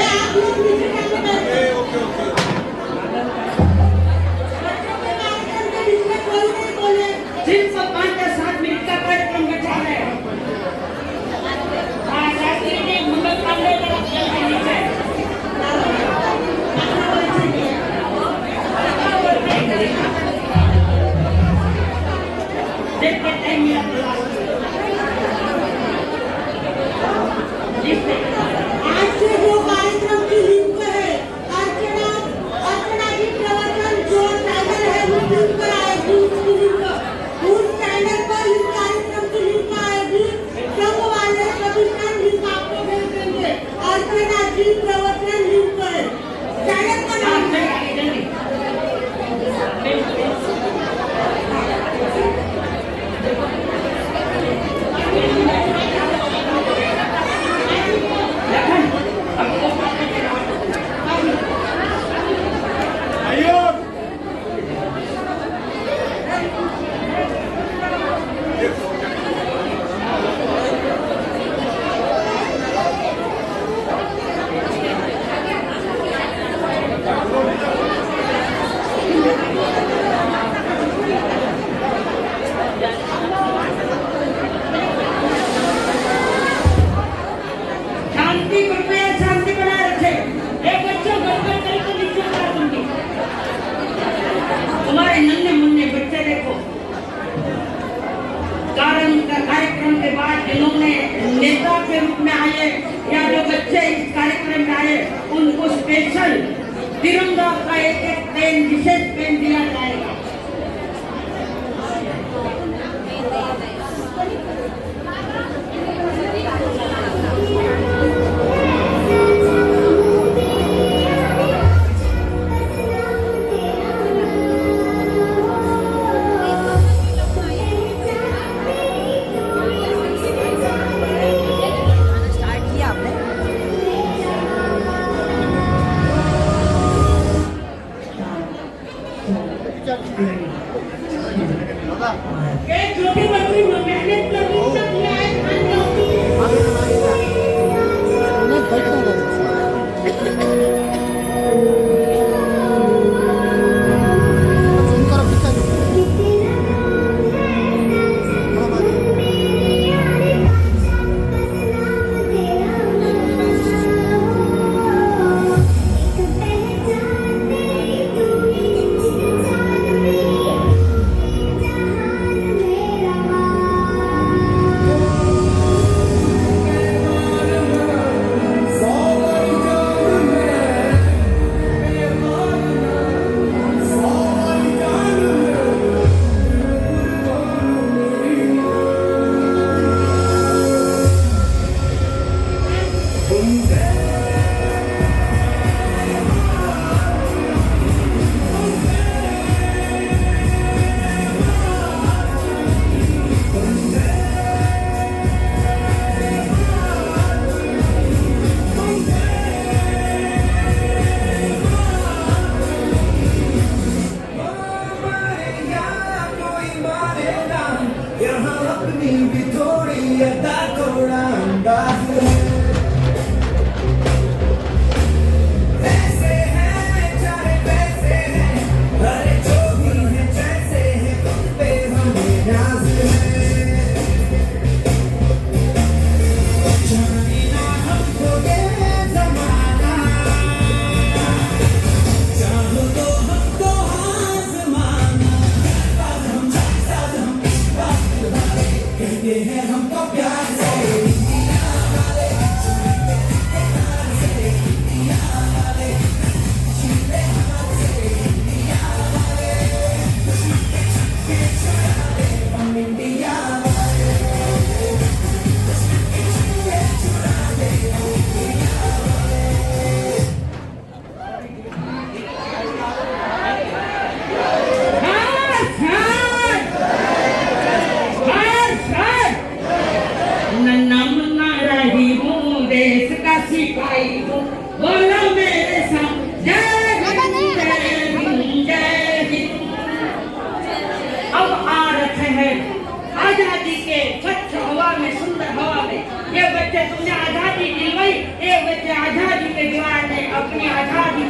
आप लोग नीचे कैसे बैठे? कार्यक्रम के बीच में कोई नहीं बोले। सिर्फ 5 या 7 मिनट का कार्यक्रम बचा है। शास्त्री ने मंगल पांडे का जल्दी नीचे। देखते टाइम आज से जो कार्यक्रम की लिंक है, अर्चना की प्रवचन जो चैनल है वो लिंक पर आएगी, उसकी लिंक उस चैनल पर इस कार्यक्रम की लिंक आएगी। संघ वाले सभी फ्रेंड लिंक आपको भेज देंगे। अर्चना की प्रवचन लिंक है चैनल पर शांति बनाए रखे। बच्चों गड़बड़ करे तो नीचे उतार दूंगी। तुम्हारे नन्हे मुन्ने बच्चे देखो, कार्यक्रम के बाद जिन्होंने नेता के रूप में आए या जो बच्चे इस कार्यक्रम में आए, उनको स्पेशल तिरंगा का एक पेन, विशेष पेन दिया जाएगा। एक छोटी बच्ची मेहनत कर रही मेरा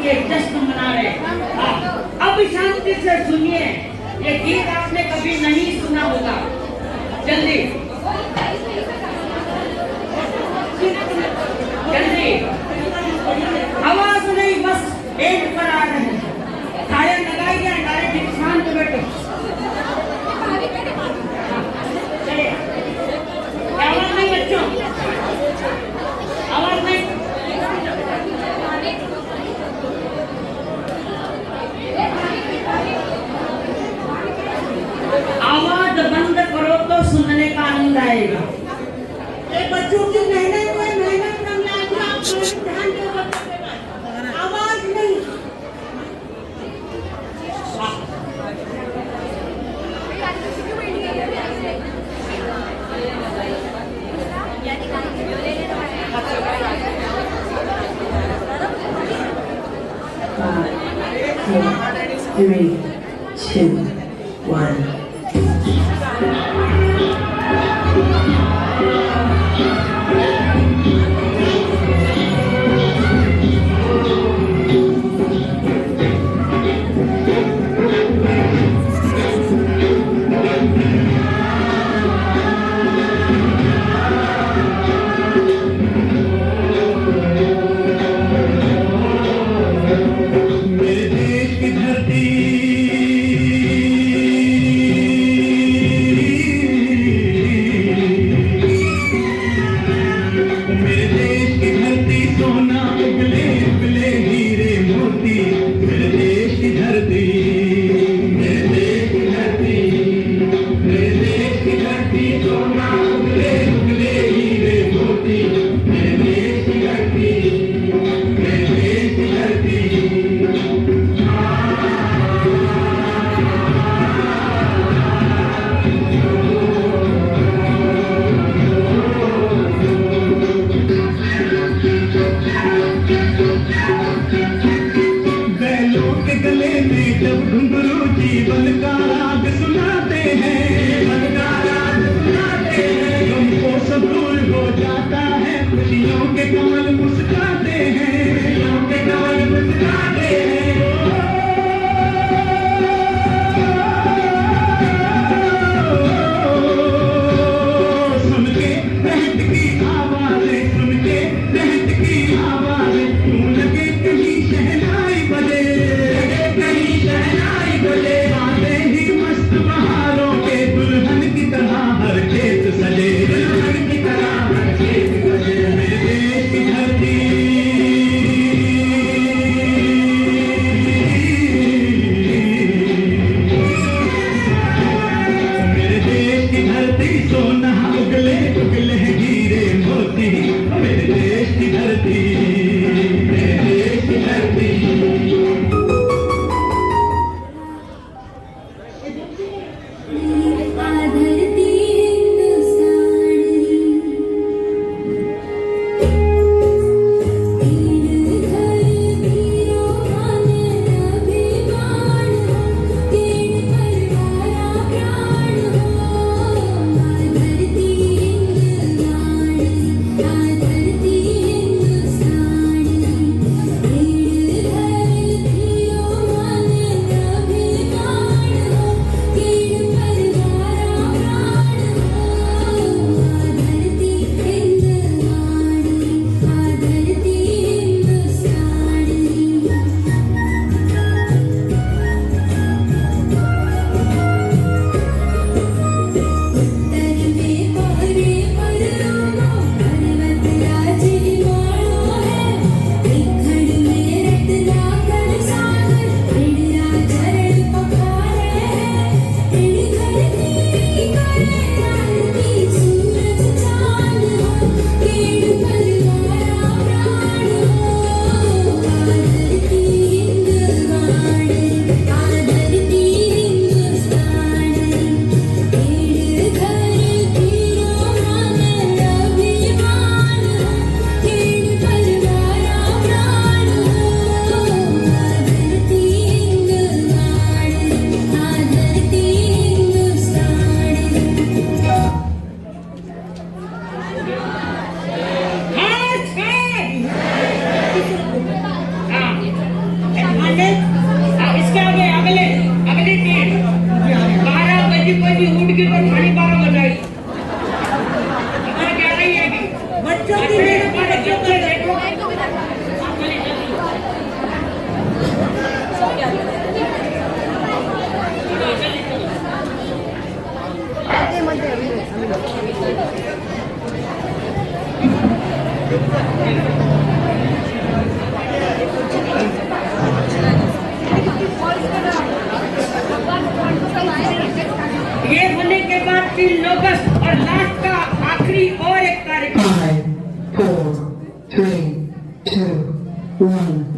के जश्न मना रहे हैं। अब शांति से सुनिए, ये गीत आपने कभी नहीं सुना होगा। जल्दी जल्दी, आवाज नहीं, बस एंड पर आ रहे हैं। टायर लगाइए, डायरेक्ट शांत बैठो। चलिए, आवाज नहीं बच्चों, आवाज नहीं। आवाज बंद करो तो सुनने का आनंद आएगा। ये बच्चों की मेहनत कम लागे, आप ध्यान दो। आवाज नहीं। Three, two, one. मेरे देश की धरती इन लोगस और लास्ट का आखिरी और एक कार्यक्रम 5, 4, 3, 2, 1.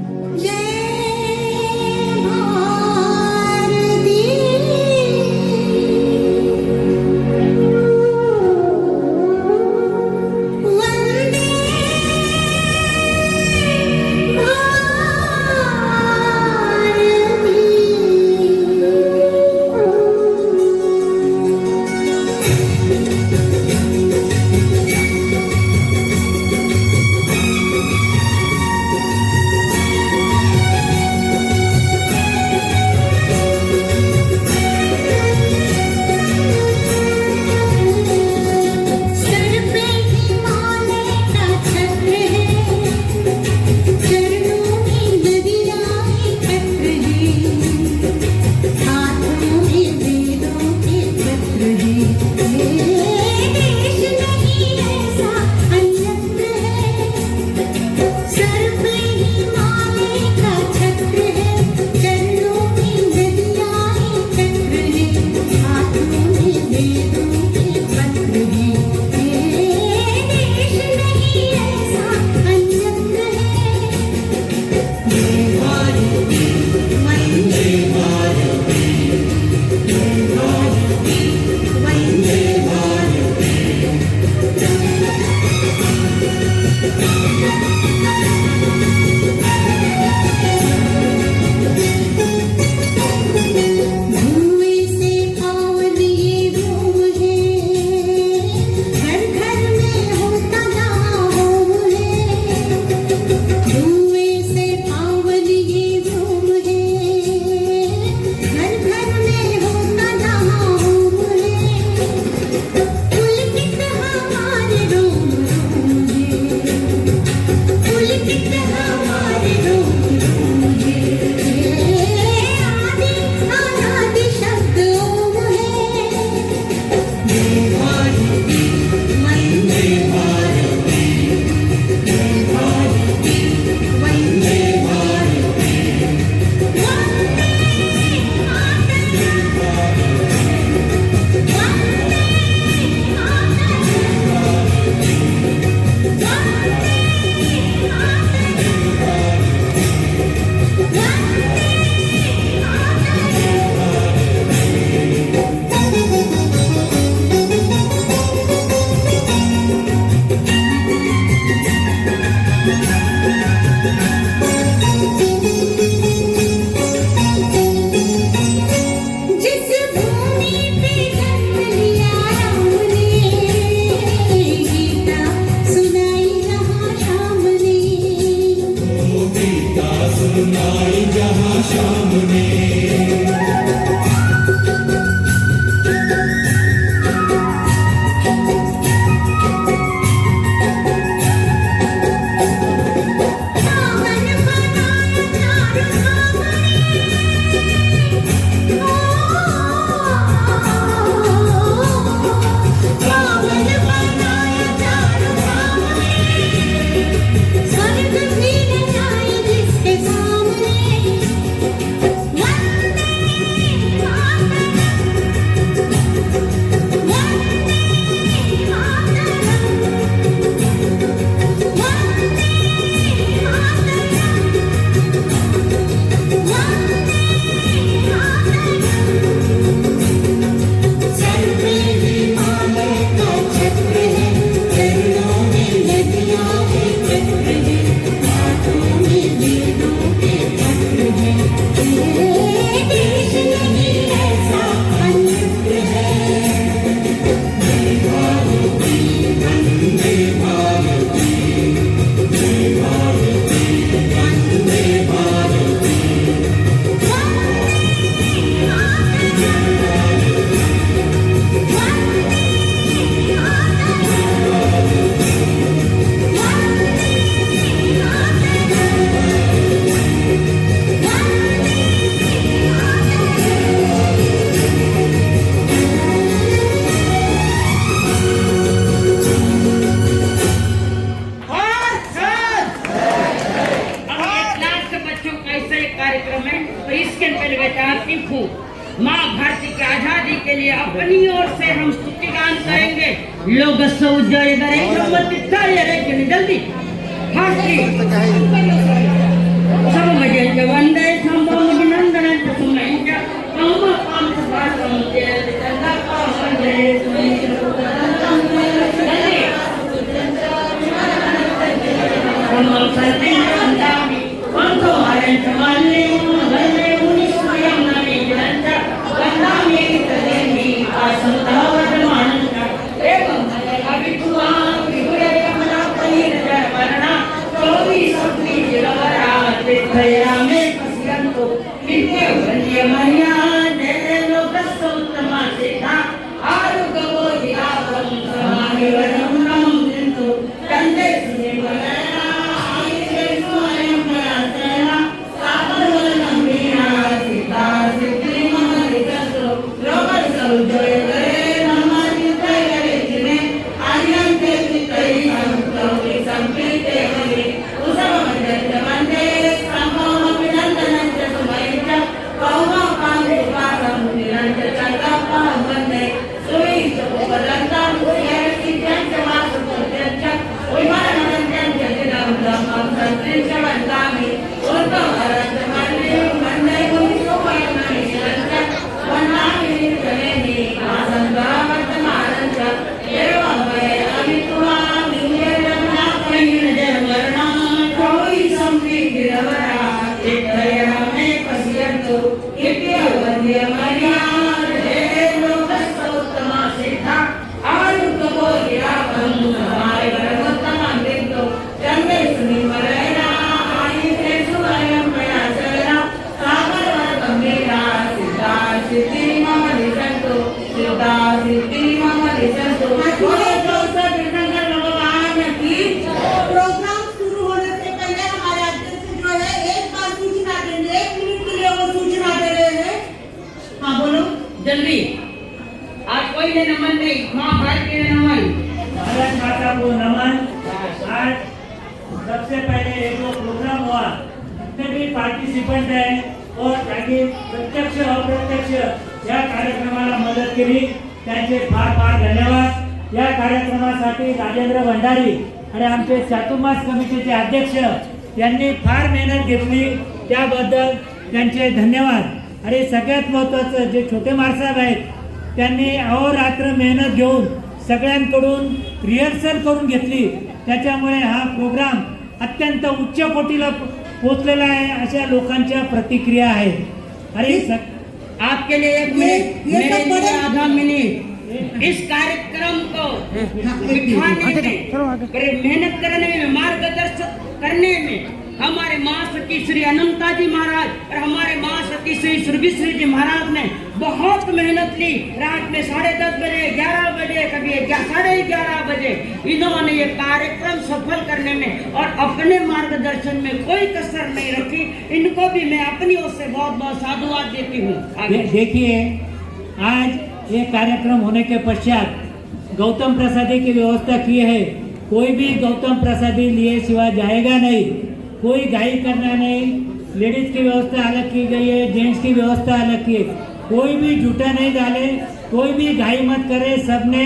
माँ भारती की आजादी के लिए अपनी ओर से हम स्तुतिगान करेंगे। लोग सौजय करेंगे जल्दी फास्टी सब मजे के वंदे संभव अभिनंदन सुनाएंगे हम पांच बार समझे चंदा का वंदे हम करते हैं अंदामी हम तो हमारे जमाने में उन्नीस स्वयं नामी जनता वंदामी करेंगे आसंता वर्तमान का एवं अभी तुआ विपुरे कमला पनीर जरवरना कोई सबनी जिलवरा तेरा में पसियंतो किन्हे वन्य मरिया तेरे लोग सौतमा से था आरुगवो जिलावम समाहि वरम नम जिंतो चंदे सुने वरना आईसे स्वयं मरातेना साबर वरनम मीना सीता सिद्धि ममरि जसो लोगर सौजय करे नमानि करे जिने आर्यन ते चितई अंतों संपीते हरि उसम मंजन वंदे संभव अभिनंदन सुमैच कौमा पांडे पारम निरंज चंद्रपा वंदे सुई सुपलंता मुझे की जंच वास जंच उमान मंजन जगदम दम संतृष वंदामि उनको हरत मंदे मंदे गुनि सुमय मणि निरंज वंदामि जनेनि आसंगा वर्तमानंच एवं वे अमितुआ निंगे रमना कहीं नजर मरना कोई संपी गिरवरा इतया में पसियंतो इत्य वंद्य मरिया रे लोक सौतमा सिद्धा आरुगवो गिरावं समाय वरवत्तमा दिंतो चंदे सुनि मरैना आई से सुवयं प्रयासरा सागर वर गंभीरा सिद्धा सिद्धि मम निसंतो सिद्धा सिद्धि मम निसंतो बोले जो सब नगर भगवान की। प्रोग्राम शुरू होने से पहले हमारे अध्यक्ष जो है एक बार सूचना देंगे, 1 मिनट के लिए वो सूचना दे रहे हैं। हाँ बोलो जल्दी आज कोई ने नमन नहीं माँ भारती ने नमन भारत माता को नमन। आज सबसे पहले एक जो प्रोग्राम हुआ जितने भी पार्टिसिपेंट हैं और जागे प्रत्यक्ष अप्रत्यक्ष या कार्यक्रमाला मदत केली त्यांचे फार फार धन्यवाद। या कार्यक्रमासाठी राजेंद्र भंडारी आणि आमचे चातुर्मास कमिटीचे अध्यक्ष यांनी फार मेहनत घेतली त्याबद्दल त्यांचे धन्यवाद। आणि सगळ्यात महत्त्वाचं जे छोटे मारसाहेब आहेत त्यांनी अहोरात्र मेहनत घेऊन सगळ्यांकडून रिहर्सल करून घेतली त्याच्यामुळे हा प्रोग्राम अत्यंत उच्च कोटीला पोहोचलेला आहे अशा लोकांच्या प्रतिक्रिया आहेत। अरे आपके लिए 1 मिनट मेरे लिए आधा मिनट इस कार्यक्रम को बिठाने में मेहनत करने में मार्गदर्शन करने में हमारे माँ सती श्री अनंता जी महाराज और हमारे माँ सती श्री सुरभिश्री जी महाराज ने बहुत मेहनत ली। रात में 10:30 बजे 11 बजे कभी 11:30 बजे इन्होंने ये कार्यक्रम सफल करने में और अपने मार्गदर्शन में कोई कसर नहीं रखी। इनको भी मैं अपनी ओर से बहुत बहुत साधुवाद देती हूँ। देखिए आज ये कार्यक्रम होने के पश्चात गौतम प्रसादी की व्यवस्था की है। कोई भी गौतम प्रसादी लिए सिवा जाएगा नहीं, कोई गाई करना नहीं। लेडीज की व्यवस्था अलग की गई है, जेंट्स की व्यवस्था अलग की है। कोई भी झूठा नहीं डाले, कोई भी घाई मत करे। सबने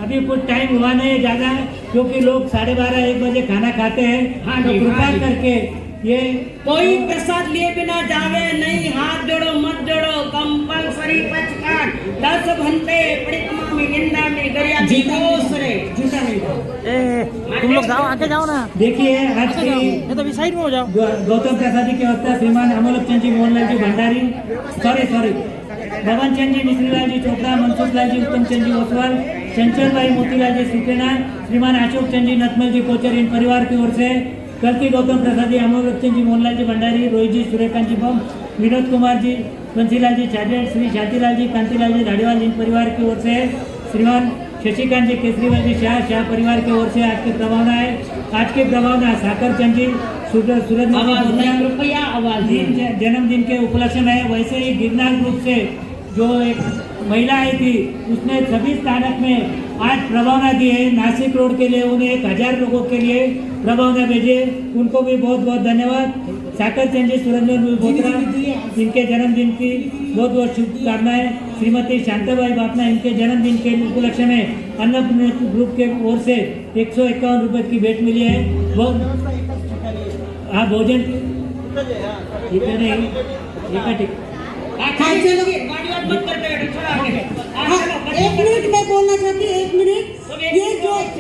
अभी कुछ टाइम हुआ नहीं ज़्यादा क्योंकि लोग 12:30-1 बजे खाना खाते हैं। हाँ तो जी, कृपा हाँ जी। करके ये कोई प्रसाद लिए बिना जावे नहीं। हाथ जोड़ो मत जोड़ो कंपलसरी 5 10 घंटे परिक्रमा में निंदा में गरिया रे झूठा नहीं। तुम लोग जाओ, आगे जाओ ना। देखिए आज की तो साइड में हो जाओ। गौतम प्रसादी की व्यवस्था श्रीमान अमोलक चंद जी, मोहनलाल जी भंडारी, सॉरी भवन चंद जी, मिश्रीलाल जी चोपड़ा, मनसुख लाल जी, उत्तम चंद जी ओसवाल, चंचल भाई मोतीलाल जी सुकेना, श्रीमान अशोक चंद जी, नथमल जी कोचर, इन परिवार की ओर से कल्की गौतम प्रसादी, अमोलक चंद जी, मोहनलाल जी भंडारी, रोहित जी, सूर्यकांत जी बम, विनोद कुमार जी, बंसीलाल जी छाजेड़, श्री शांतिलाल जी, कांतिलाल जी धाड़ीवाल, इन परिवार की ओर से श्रीमान शशिकांत जी, केसरीवाल जी शाह परिवार की ओर से आज की प्रभावना है। आज की प्रभावना साकर चंद जी, सूरज रुपया आवाज जन्मदिन के उपलक्ष्य में। वैसे ही गिरनार ग्रुप से जो एक महिला आई थी उसने सभी स्थानक में आज प्रभावना दी है। नासिक रोड के लिए उन्हें 1000 लोगों के लिए प्रभावना भेजे, उनको भी बहुत बहुत धन्यवाद। साकर चंदी सुरेंद्र बोत्रा इनके जन्मदिन की बहुत बहुत शुभकामनाएं। श्रीमती शांताबाई बापना इनके जन्मदिन के उपलक्ष्य में अन्नपूर्णा ग्रुप के ओर से 151 रुपए की भेंट मिली है। हाँ भोजन इतने एक मिनट मैं बोलना चाहती हूँ, 1 मिनट।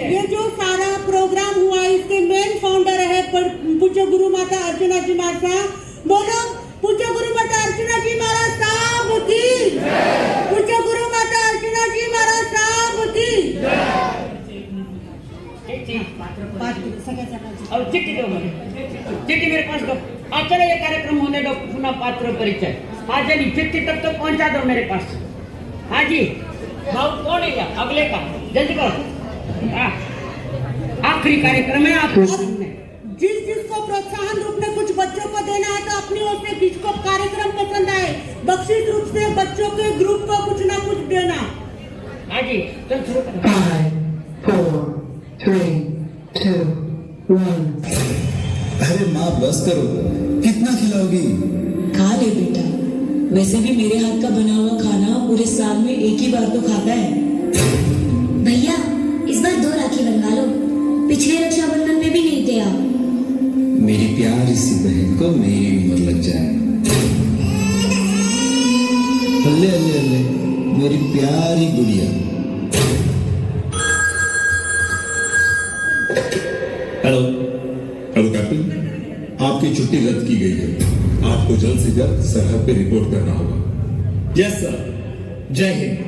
ये जो सारा प्रोग्राम हुआ है इसके मेन फाउंडर है पूज्य गुरु माता अर्चना जी महाराज साहब। बोलो पूज्य गुरु माता अर्चना जी महाराज साहब की, पूज्य गुरु माता अर्चना जी महाराज साहब की। और चिट्ठी दो मुझे, चिट्ठी मेरे पास दो। आज चलो ये कार्यक्रम होने दो, पुनः पात्र परिचय। आज जल्दी चिट्ठी तब तक पहुंचा दो मेरे पास। हाँ जी भाव कौन है या अगले का जल्दी करो। आखिरी कार्यक्रम है आप जिसको प्रोत्साहन रूप में कुछ बच्चों को देना है तो अपनी ओर से जिसको कार्यक्रम पसंद आए बख्शिश रूप से बच्चों के ग्रुप को कुछ ना कुछ देना। हाँ जी चल शुरू करो। 5, 4, 3, 2, 1। अरे माँ बस करो, कितना खिलाओगी? खा ले बेटा, वैसे भी मेरे हाथ का बना हुआ खाना पूरे साल में एक ही बार तो खाता है। भैया इस बार 2 राखी बनवा लो, पिछले रक्षाबंधन में भी नहीं थे आप। मेरी प्यारी सी बहन को मेरी उम्र लग जाए। अल्ले अल्ले अल्ले मेरी प्यारी गुड़िया। हेलो हेलो कैप्टन, आपकी छुट्टी रद्द की गई है। आपको जल्द से जल्द सरहद पे रिपोर्ट करना होगा। यस सर, जय हिंद।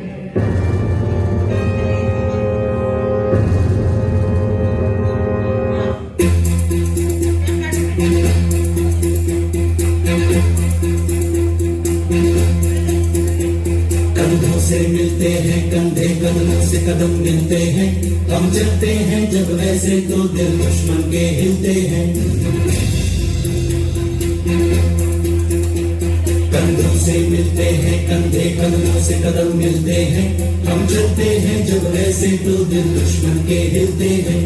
कंधों से मिलते हैं कंधे, कदमों से कदम मिलते हैं। हम चलते हैं जब वैसे तो दिल दुश्मन के हिलते हैं। कंधों से मिलते हैं कंधे, कदमों से कदम मिलते हैं। हम चलते हैं जब वैसे तो दिल दुश्मन के हिलते हैं।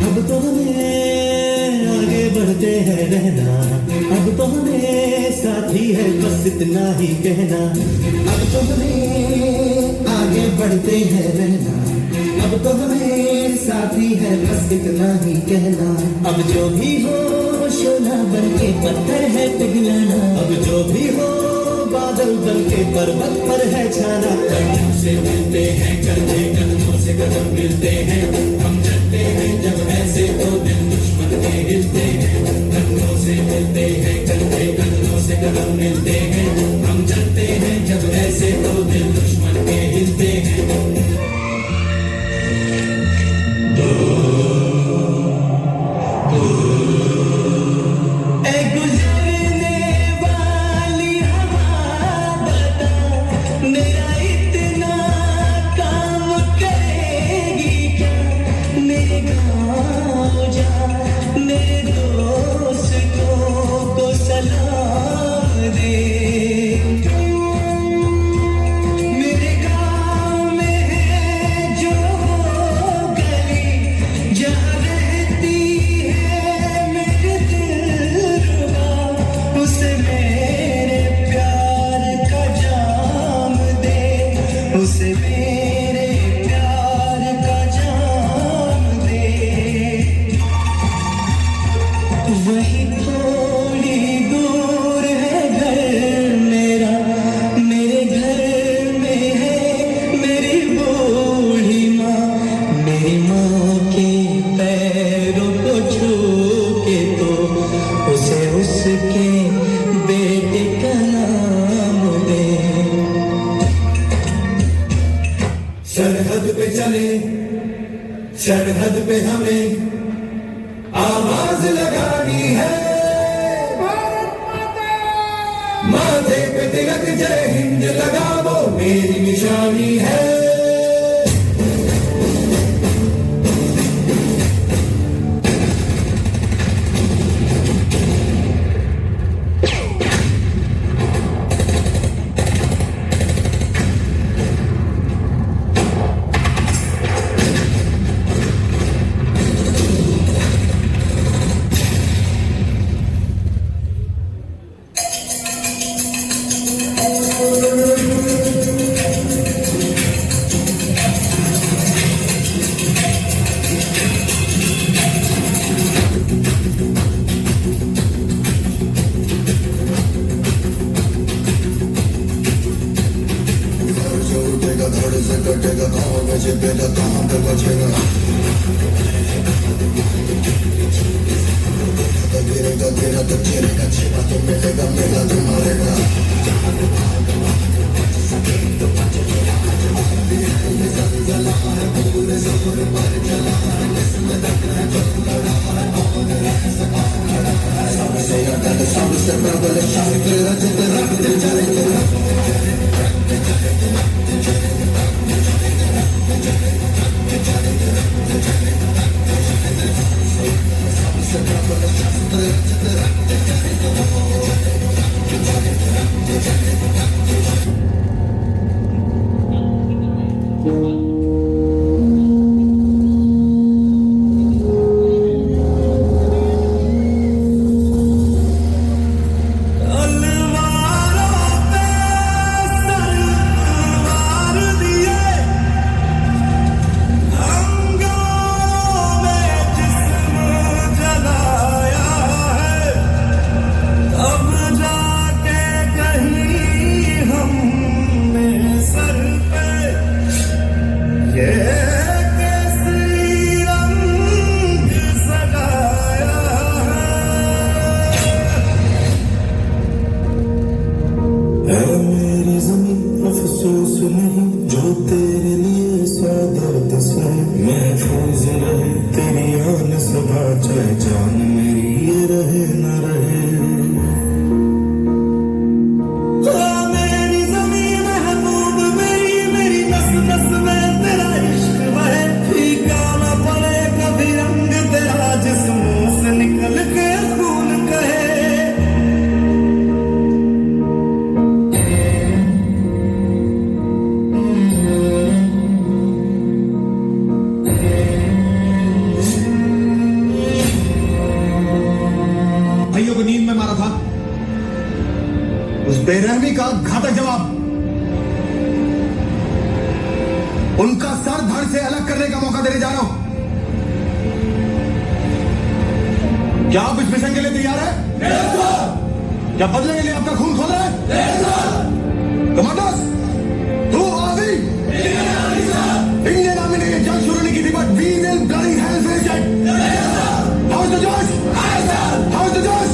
अब तो हमें आगे बढ़ते हैं रहना, अब तो हमें साथी है बस इतना ही कहना। अब तो हमें आगे बढ़ते हैं रहना, अब तो हमें साथी है बस इतना ही कहना। अब जो भी हो शोला बन के पत्थर है पिघलाना, अब जो भी हो बादल बन के पर्वत पर है छाना। कंधों से मिलते हैं कंधे, कदमों से कदम मिलते हैं। हम चलते हैं जब ऐसे तो दिल दुश्मन के हिलते हैं। कंधों से मिलते हैं कंधे, कदमों से कदम मिलते हैं। हम चलते हैं जब ऐसे तो दिल दुश्मन के हिलते हैं। सरहद पे हमें आवाज लगानी है। माथे पे तिलक जय हिंद लगा वो मेरी निशानी है। कटेगा कहाँ बचेगा कहाँ पे बचेगा गिरेगा गिरा तो चिरेगा छिपा तो मिलेगा मिला तो मारेगा पूरे सफर पर चला सबसे प्रबल शास्त्र रचित रक्त चरित्र सबसे प्रबल शास्त्र रचित रक्त बेरहमी का घातक जवाब उनका सर धड़ से अलग करने का मौका देने जा रहा हूं। क्या आप इस मिशन के लिए तैयार है? क्या बदले के लिए आपका खून खोल रहा है? Commanders, to army Indian army ने यह जंग शुरू नहीं की थी, but we will bloody hell face it. How is the josh? How is the josh?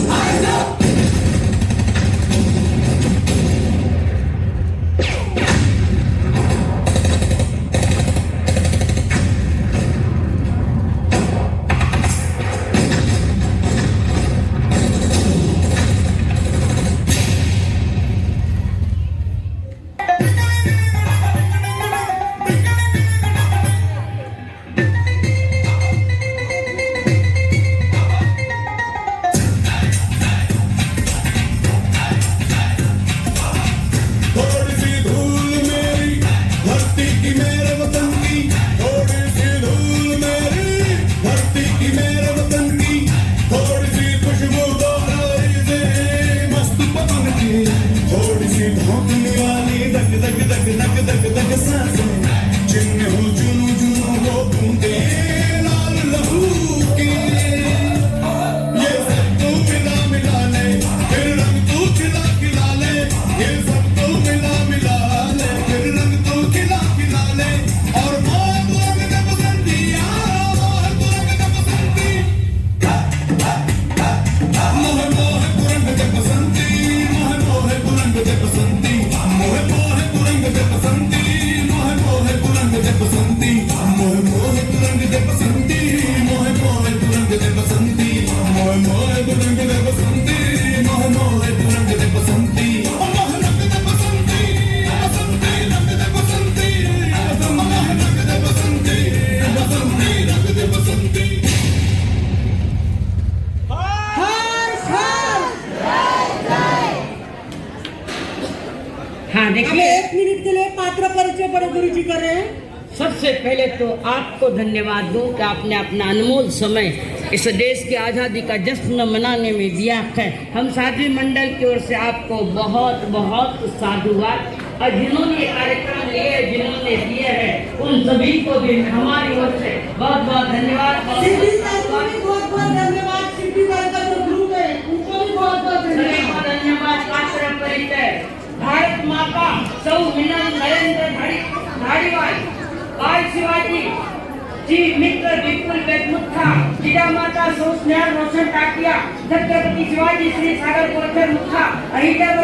सबसे पहले तो आपको धन्यवाद दूं कि आपने अपना अनमोल समय इस देश की आज़ादी का जश्न मनाने में दिया है। हम साथी मंडल की ओर से आपको बहुत बहुत साधुवाद और जिन्होंने ये कार्यक्रम लिए, जिन्होंने दिए हैं, उन सभी को भी हमारी ओर से बहुत बहुत धन्यवाद। बहुत बहुत धन्यवाद। सिद्धि का जो ग्रुप है उनको भी बहुत बहुत धन्यवाद। भारत माता सौ मिलन नरेंद्र धारीवाल बाल शिवाजी जी मित्र विपुल बेगमुथा जिजा माता सौ स्नेहल रोशन टाकिया छत्रपति शिवाजी श्री सागर गोरखर मुथा अहिल्या